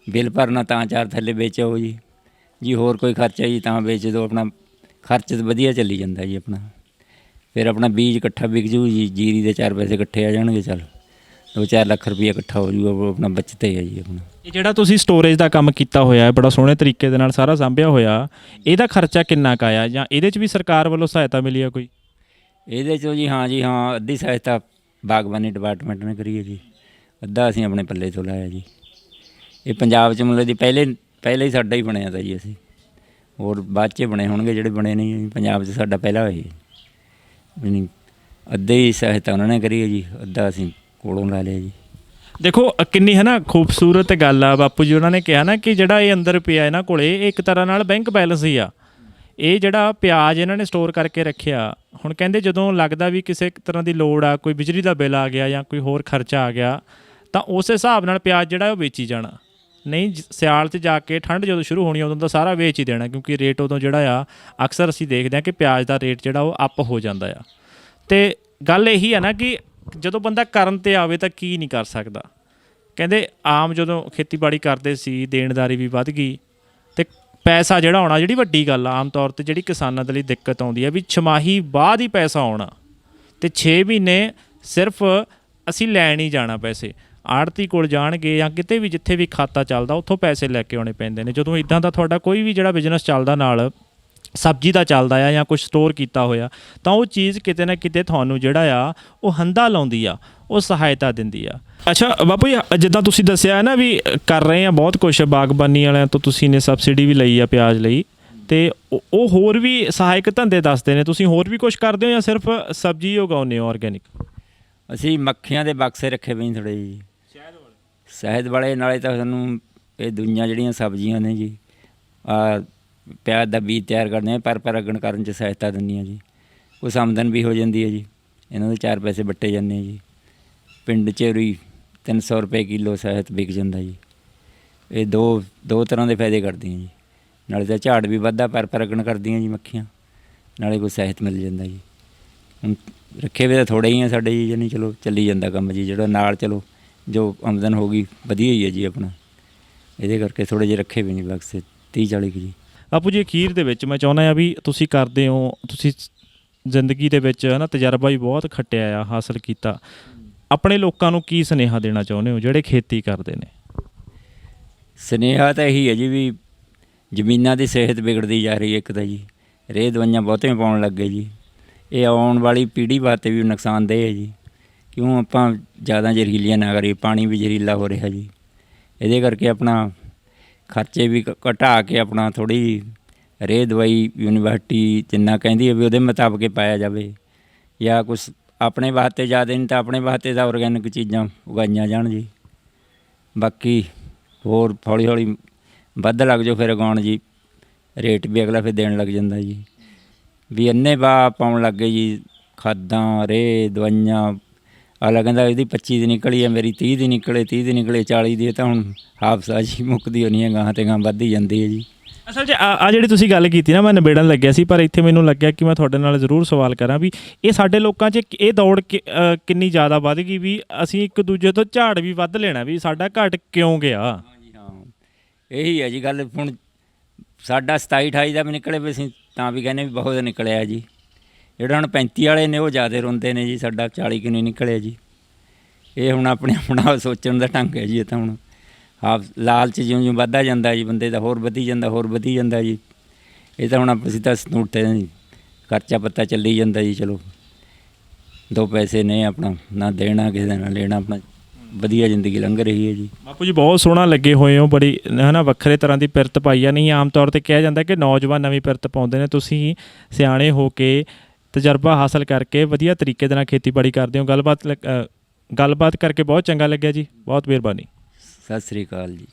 ਬਿੱਲ ਭਰਨਾ ਤਾਂ 4 ਥੱਲੇ ਵੇਚੋ ਜੀ ਹੋਰ ਕੋਈ ਖਰਚਾ ਜੀ ਤਾਂ ਵੇਚ ਦਿਓ, ਆਪਣਾ ਖਰਚ ਤਾਂ ਵਧੀਆ ਚੱਲੀ ਜਾਂਦਾ ਜੀ ਆਪਣਾ। ਫਿਰ ਆਪਣਾ ਬੀਜ ਇਕੱਠਾ ਵਿਕ ਜੂ ਜੀ, ਜੀਰੀ ਦੇ 4 ਪੈਸੇ ਇਕੱਠੇ ਆ ਜਾਣਗੇ, ਚੱਲ 2-4 ਲੱਖ ਰੁਪਈਆ ਇਕੱਠਾ ਹੋ ਜੂਗਾ, ਉਹ ਆਪਣਾ ਬਚਤੇ ਹੈ ਜੀ ਆਪਣਾ। ਇਹ ਜਿਹੜਾ ਤੁਸੀਂ ਸਟੋਰੇਜ ਦਾ ਕੰਮ ਕੀਤਾ ਹੋਇਆ ਹੈ, ਬੜਾ ਸੋਹਣੇ ਤਰੀਕੇ ਦੇ ਨਾਲ ਸਾਰਾ ਸਾਂਭਿਆ ਹੋਇਆ, ਇਹਦਾ ਖਰਚਾ ਕਿੰਨਾ ਕੁ ਆਇਆ ਜਾਂ ਇਹਦੇ 'ਚ ਵੀ ਸਰਕਾਰ ਵੱਲੋਂ ਸਹਾਇਤਾ ਮਿਲੀ ਆ ਕੋਈ? ਇਹਦੇ 'ਚੋਂ ਜੀ ਹਾਂ ਅੱਧੀ ਸਹਾਇਤਾ ਬਾਗਬਾਨੀ ਡਿਪਾਰਟਮੈਂਟ ਨੇ ਕਰੀ ਹੈ ਜੀ, ਅੱਧਾ ਅਸੀਂ ਆਪਣੇ ਪੱਲੇ ਤੋਂ ਲਾਇਆ ਜੀ। ਇਹ ਪੰਜਾਬ 'ਚ ਮਤਲਬ ਦੀ ਪਹਿਲੇ ਹੀ ਸਾਡਾ ਹੀ ਬਣਿਆ ਤਾ ਜੀ, ਅਸੀਂ ਹੋਰ ਬਾਅਦ 'ਚ ਬਣੇ ਹੋਣਗੇ ਜਿਹੜੇ ਬਣੇ ਨਹੀਂ, ਪੰਜਾਬ 'ਚ ਸਾਡਾ ਪਹਿਲਾ ਹੋਇਆ ਨਹੀਂ। ਅੱਧੇ ਹੀ ਸਹਾਇਤਾ ਉਹਨਾਂ ਨੇ ਕਰੀ ਹੈ ਜੀ, ਅੱਧਾ ਅਸੀਂ ਕੋਲੋਂ ਲਾ ਲਿਆ ਜੀ। ਦੇਖੋ ਕਿੰਨੀ ਹੈ ਨਾ ਖੂਬਸੂਰਤ ਗੱਲ ਆ। ਬਾਪੂ ਜੀ ਉਹਨਾਂ ਨੇ ਕਿਹਾ ਨਾ ਕਿ ਜਿਹੜਾ ਇਹ ਅੰਦਰ ਪਿਆ ਇਹਨਾਂ ਕੋਲੇ ਇਹ ਇੱਕ ਤਰ੍ਹਾਂ ਨਾਲ ਬੈਂਕ ਬੈਲੈਂਸ ਹੀ ਆ। ਇਹ ਜਿਹੜਾ ਪਿਆਜ਼ ਇਹਨਾਂ ਨੇ ਸਟੋਰ ਕਰਕੇ ਰੱਖਿਆ, ਹੁਣ ਕਹਿੰਦੇ ਜਦੋਂ ਲੱਗਦਾ ਵੀ ਕਿਸੇ ਤਰ੍ਹਾਂ ਦੀ ਲੋੜ ਆ, ਕੋਈ ਬਿਜਲੀ ਦਾ ਬਿੱਲ ਆ ਗਿਆ ਜਾਂ ਕੋਈ ਹੋਰ ਖਰਚਾ ਆ ਗਿਆ, ਤਾਂ ਉਸ ਹਿਸਾਬ ਨਾਲ ਪਿਆਜ਼ ਜਿਹੜਾ ਉਹ ਵੇਚੀ ਜਾਣਾ। ਨਹੀਂ ਸਿਆਲ 'ਚ ਜਾ ਕੇ ਠੰਡ ਜਦੋਂ ਸ਼ੁਰੂ ਹੋਣੀ ਉਦੋਂ ਤਾਂ ਸਾਰਾ ਵੇਚ ਹੀ ਦੇਣਾ, ਕਿਉਂਕਿ ਰੇਟ ਉਦੋਂ ਜਿਹੜਾ ਆ ਅਕਸਰ ਅਸੀਂ ਦੇਖਦੇ ਹਾਂ ਕਿ ਪਿਆਜ਼ ਦਾ ਰੇਟ ਜਿਹੜਾ ਉਹ ਅੱਪ ਹੋ ਜਾਂਦਾ ਆ। ਅਤੇ ਗੱਲ ਇਹੀ ਆ ਨਾ ਕਿ ਜਦੋਂ ਬੰਦਾ ਕਰਨ 'ਤੇ ਆਵੇ ਤਾਂ ਕੀ ਨਹੀਂ ਕਰ ਸਕਦਾ। ਕਹਿੰਦੇ ਆਮ ਜਦੋਂ ਖੇਤੀਬਾੜੀ ਕਰਦੇ ਸੀ ਦੇਣਦਾਰੀ ਵੀ ਵੱਧ ਗਈ ਅਤੇ ਪੈਸਾ ਜਿਹੜਾ ਆਉਣਾ ਜਿਹੜੀ ਵੱਡੀ ਗੱਲ ਆ ਆਮ ਤੌਰ 'ਤੇ ਜਿਹੜੀ ਕਿਸਾਨਾਂ ਦੇ ਲਈ ਦਿੱਕਤ ਆਉਂਦੀ ਹੈ ਵੀ ਛਮਾਹੀ ਬਾਅਦ ਹੀ ਪੈਸਾ ਆਉਣਾ ਅਤੇ 6 ਮਹੀਨੇ ਸਿਰਫ ਅਸੀਂ ਲੈਣ ਹੀ ਜਾਣਾ ਪੈਸੇ। ਆੜਤੀ ਕੋਲ ਜਾਣਗੇ ਜਾਂ ਕਿਤੇ ਵੀ ਜਿੱਥੇ ਵੀ ਖਾਤਾ ਚੱਲਦਾ ਉੱਥੋਂ ਪੈਸੇ ਲੈ ਕੇ ਆਉਣੇ ਪੈਂਦੇ ਨੇ। ਜਦੋਂ ਇੱਦਾਂ ਦਾ ਤੁਹਾਡਾ ਕੋਈ ਵੀ ਜਿਹੜਾ ਬਿਜ਼ਨਸ ਚੱਲਦਾ ਨਾਲ ਸਬਜ਼ੀ ਦਾ ਚੱਲਦਾ ਆ ਜਾਂ ਕੁਛ ਸਟੋਰ ਕੀਤਾ ਹੋਇਆ, ਤਾਂ ਉਹ ਚੀਜ਼ ਕਿਤੇ ਨਾ ਕਿਤੇ ਤੁਹਾਨੂੰ ਜਿਹੜਾ ਆ ਉਹ ਹੰਦਾ ਲਾਉਂਦੀ ਆ, ਉਹ ਸਹਾਇਤਾ ਦਿੰਦੀ ਆ। ਅੱਛਾ ਬਾਪੂ ਜੀ, ਜਿੱਦਾਂ ਤੁਸੀਂ ਦੱਸਿਆ ਨਾ ਵੀ ਕਰ ਰਹੇ ਆ ਬਹੁਤ ਕੁਛ, ਬਾਗਬਾਨੀ ਵਾਲਿਆਂ ਤੋਂ ਤੁਸੀਂ ਨੇ ਸਬਸਿਡੀ ਵੀ ਲਈ ਆ ਪਿਆਜ਼ ਲਈ, ਅਤੇ ਉਹ ਹੋਰ ਵੀ ਸਹਾਇਕ ਧੰਦੇ ਦੱਸਦੇ ਨੇ। ਤੁਸੀਂ ਹੋਰ ਵੀ ਕੁਛ ਕਰਦੇ ਹੋ ਜਾਂ ਸਿਰਫ ਸਬਜ਼ੀ ਉਗਾਉਂਦੇ ਹੋ ਆਰਗੈਨਿਕ? ਅਸੀਂ ਮੱਖੀਆਂ ਦੇ ਬਕਸੇ ਰੱਖੇ ਪਏ ਥੋੜ੍ਹੇ ਜੀ, ਸ਼ਹਿਦ ਵਾਲੇ। ਨਾਲੇ ਤਾਂ ਸਾਨੂੰ ਇਹ ਦੁਨੀਆਂ ਜਿਹੜੀਆਂ ਸਬਜ਼ੀਆਂ ਨੇ ਜੀ, ਪਿਆਜ਼ ਦਾ ਬੀਜ ਤਿਆਰ ਕਰਦੇ ਹਾਂ, ਪਰ ਅੱਗਣ ਕਰਨ 'ਚ ਸਹਾਇਤਾ ਦਿੰਦੀਆਂ ਜੀ। ਕੁਛ ਆਮਦਨ ਵੀ ਹੋ ਜਾਂਦੀ ਹੈ ਜੀ, ਇਹਨਾਂ ਦੇ 4 ਪੈਸੇ ਵੱਟੇ ਜਾਂਦੇ ਜੀ। ਪਿੰਡ 'ਚ ਵੀ 300 ਰੁਪਏ ਕਿਲੋ ਸ਼ਹਿਦ ਵਿਕ ਜਾਂਦਾ ਜੀ। ਇਹ ਦੋ ਤਰ੍ਹਾਂ ਦੇ ਫਾਇਦੇ ਕਰਦੀਆਂ ਜੀ, ਨਾਲੇ ਤਾਂ ਝਾੜ ਵੀ ਵੱਧਦਾ, ਪਰ ਅੱਗਣ ਕਰਦੀਆਂ ਜੀ ਮੱਖੀਆਂ, ਨਾਲੇ ਕੋਈ ਸ਼ਹਿਦ ਮਿਲ ਜਾਂਦਾ ਜੀ। ਹੁਣ ਰੱਖੇ ਵੇ ਤਾਂ ਥੋੜ੍ਹੇ ਹੀ ਆ ਸਾਡੇ ਜੀ, ਜਾਨੀ ਚਲੋ ਚੱਲੀ ਜਾਂਦਾ ਕੰਮ ਜੀ, ਜਿਹੜਾ ਨਾਲ ਚਲੋ ਜੋ ਆਮਦਨ ਹੋ ਗਈ ਵਧੀਆ ਹੀ ਹੈ ਜੀ ਆਪਣਾ। ਇਹਦੇ ਕਰਕੇ ਥੋੜ੍ਹੇ ਜਿਹੇ ਰੱਖੇ ਵੀ ਨਹੀਂ ਬਕਸੇ 30-40 ਕੁ ਜੀ। ਬਾਪੂ ਜੀ ਅਖੀਰ ਦੇ ਵਿੱਚ ਮੈਂ ਚਾਹੁੰਦਾ ਆ ਵੀ ਤੁਸੀਂ ਕਰਦੇ ਹੋ, ਤੁਸੀਂ ਜ਼ਿੰਦਗੀ ਦੇ ਵਿੱਚ ਹੈ ਨਾ ਤਜਰਬਾ ਵੀ ਬਹੁਤ ਖੱਟਿਆ ਆ, ਹਾਸਲ ਕੀਤਾ, ਆਪਣੇ ਲੋਕਾਂ ਨੂੰ ਕੀ ਸੁਨੇਹਾ ਦੇਣਾ ਚਾਹੁੰਦੇ ਹੋ ਜਿਹੜੇ ਖੇਤੀ ਕਰਦੇ ਨੇ? ਸੁਨੇਹਾ ਤਾਂ ਇਹੀ ਹੈ ਜੀ ਵੀ ਜ਼ਮੀਨਾਂ ਦੀ ਸਿਹਤ ਵਿਗੜਦੀ ਜਾ ਰਹੀ ਹੈ ਇੱਕ ਤਾਂ ਜੀ, ਰੇਹ ਦਵਾਈਆਂ ਬਹੁਤੀਆਂ ਪਾਉਣ ਲੱਗ ਗਏ ਜੀ। ਇਹ ਆਉਣ ਵਾਲੀ ਪੀੜ੍ਹੀ ਵਾਸਤੇ ਵੀ ਨੁਕਸਾਨਦੇਹ ਹੈ ਜੀ, ਕਿਉਂ ਆਪਾਂ ਜ਼ਿਆਦਾ ਜ਼ਹਿਰੀਲੀਆਂ ਨਾ ਕਰੀਏ, ਪਾਣੀ ਵੀ ਜ਼ਹਿਰੀਲਾ ਹੋ ਰਿਹਾ ਜੀ। ਇਹਦੇ ਕਰਕੇ ਆਪਣਾ ਖਰਚੇ ਵੀ ਘਟਾ ਕੇ ਆਪਣਾ ਥੋੜ੍ਹੀ ਰੇਹ ਦਵਾਈ ਯੂਨੀਵਰਸਿਟੀ ਜਿੰਨਾ ਕਹਿੰਦੀ ਹੈ ਵੀ ਉਹਦੇ ਮੁਤਾਬਕ ਪਾਇਆ ਜਾਵੇ, ਜਾਂ ਕੁਛ ਆਪਣੇ ਵਾਸਤੇ ਜ਼ਿਆਦਾ ਨਹੀਂ ਤਾਂ ਆਪਣੇ ਵਾਸਤੇ ਤਾਂ ਔਰਗੈਨਿਕ ਚੀਜ਼ਾਂ ਉਗਾਈਆਂ ਜਾਣ ਜੀ। ਬਾਕੀ ਹੋਰ ਹੌਲੀ ਹੌਲੀ ਵੱਧ ਲੱਗ ਜਾਓ ਫਿਰ ਉਗਾਉਣ ਜੀ, ਰੇਟ ਵੀ ਅਗਲਾ ਫਿਰ ਦੇਣ ਲੱਗ ਜਾਂਦਾ ਜੀ। ਵੀ ਇੰਨੇ ਵਾਹ ਪਾਉਣ ਲੱਗ ਗਏ ਜੀ, ਖਾਦਾਂ ਰੇਹ ਦਵਾਈਆਂ। ਅਗਲਾ ਕਹਿੰਦਾ ਇਹਦੀ 25 ਦੀ ਨਿਕਲੀ ਹੈ, ਮੇਰੀ 30 ਦੀ ਨਿਕਲੇ, 30 ਦੀ ਨਿਕਲੇ, 40 ਦੀ। ਤਾਂ ਹੁਣ ਹਾਫਸਾ ਜੀ ਮੁੱਕਦੀ ਹੋਣੀ ਹੈ, ਗਾਹਾਂ ਤੇ ਗਾਹਾਂ ਵੱਧਦੀ ਜਾਂਦੀ ਹੈ ਜੀ। ਅਸਲ 'ਚ ਆ ਜਿਹੜੀ ਤੁਸੀਂ ਗੱਲ ਕੀਤੀ ਨਾ, ਮੈਂ ਨਿਬੇੜਨ ਲੱਗਿਆ ਸੀ, ਪਰ ਇੱਥੇ ਮੈਨੂੰ ਲੱਗਿਆ ਕਿ ਮੈਂ ਤੁਹਾਡੇ ਨਾਲ ਜ਼ਰੂਰ ਸਵਾਲ ਕਰਾਂ ਵੀ ਇਹ ਸਾਡੇ ਲੋਕਾਂ 'ਚ ਇਹ ਦੌੜ ਕਿੰਨੀ ਜ਼ਿਆਦਾ ਵੱਧ ਗਈ ਵੀ ਅਸੀਂ ਇੱਕ ਦੂਜੇ ਤੋਂ ਝਾੜ ਵੀ ਵੱਧ ਲੈਣਾ, ਵੀ ਸਾਡਾ ਘਟ ਕਿਉਂ ਗਿਆ? ਹਾਂਜੀ ਹਾਂ, ਇਹੀ ਹੈ ਜੀ ਗੱਲ। ਹੁਣ ਸਾਡਾ 27-28 ਦਾ ਵੀ ਨਿਕਲੇ ਵੀ ਅਸੀਂ ਤਾਂ ਵੀ ਕਹਿੰਦੇ ਵੀ ਬਹੁਤ ਨਿਕਲਿਆ ਜੀ। ਜਿਹੜਾ ਹੁਣ 35 ਵਾਲੇ ਨੇ ਉਹ ਜ਼ਿਆਦਾ ਰੋਂਦੇ ਨੇ ਜੀ, ਸਾਡਾ 40 ਕਿਉਂ ਨਹੀਂ ਨਿਕਲਿਆ ਜੀ। ਇਹ ਹੁਣ ਆਪਣਾ ਸੋਚਣ ਦਾ ਢੰਗ ਹੈ ਜੀ। ਇਹ ਤਾਂ ਹੁਣ ਲਾਲਚ ਜਿਉਂ ਵੱਧਦਾ ਜਾਂਦਾ ਜੀ ਬੰਦੇ ਦਾ, ਹੋਰ ਵਧੀ ਜਾਂਦਾ ਜੀ। ਇਹ ਤਾਂ ਹੁਣ ਅਸੀਂ ਤਾਂ ਸਨੂਟੇ ਜੀ, ਖਰਚਾ ਪੱਤਾ ਚੱਲੀ ਜਾਂਦਾ ਜੀ। ਚਲੋ 2 ਪੈਸੇ ਨੇ ਆਪਣਾ, ਨਾ ਦੇਣਾ ਕਿਸੇ ਦਾ ਨਾ ਲੈਣਾ, ਆਪਣਾ ਵਧੀਆ ਜ਼ਿੰਦਗੀ ਲੰਘ ਰਹੀ ਹੈ ਜੀ। ਬਾਪੂ ਜੀ ਬਹੁਤ ਸੋਹਣਾ ਲੱਗੇ ਹੋਏ ਹੋ, ਬੜੀ ਹੈ ਨਾ ਵੱਖਰੇ ਤਰ੍ਹਾਂ ਦੀ ਪਿਰਤ ਪਾਈ ਆ। ਨਹੀਂ ਆਮ ਤੌਰ 'ਤੇ ਕਿਹਾ ਜਾਂਦਾ ਕਿ ਨੌਜਵਾਨ ਨਵੀਂ ਪਿਰਤ ਪਾਉਂਦੇ ਨੇ, ਤੁਸੀਂ ਸਿਆਣੇ ਹੋ ਕੇ ਤਜਰਬਾ ਹਾਸਲ ਕਰਕੇ ਵਧੀਆ ਤਰੀਕੇ ਦੇ ਨਾਲ ਖੇਤੀਬਾੜੀ ਕਰਦੇ ਹੋ। ਗੱਲਬਾਤ ਕਰਕੇ ਬਹੁਤ ਚੰਗਾ ਲੱਗਿਆ ਜੀ, ਬਹੁਤ ਮਿਹਰਬਾਨੀ। ਸਤਿ ਸ੍ਰੀ ਅਕਾਲ ਜੀ।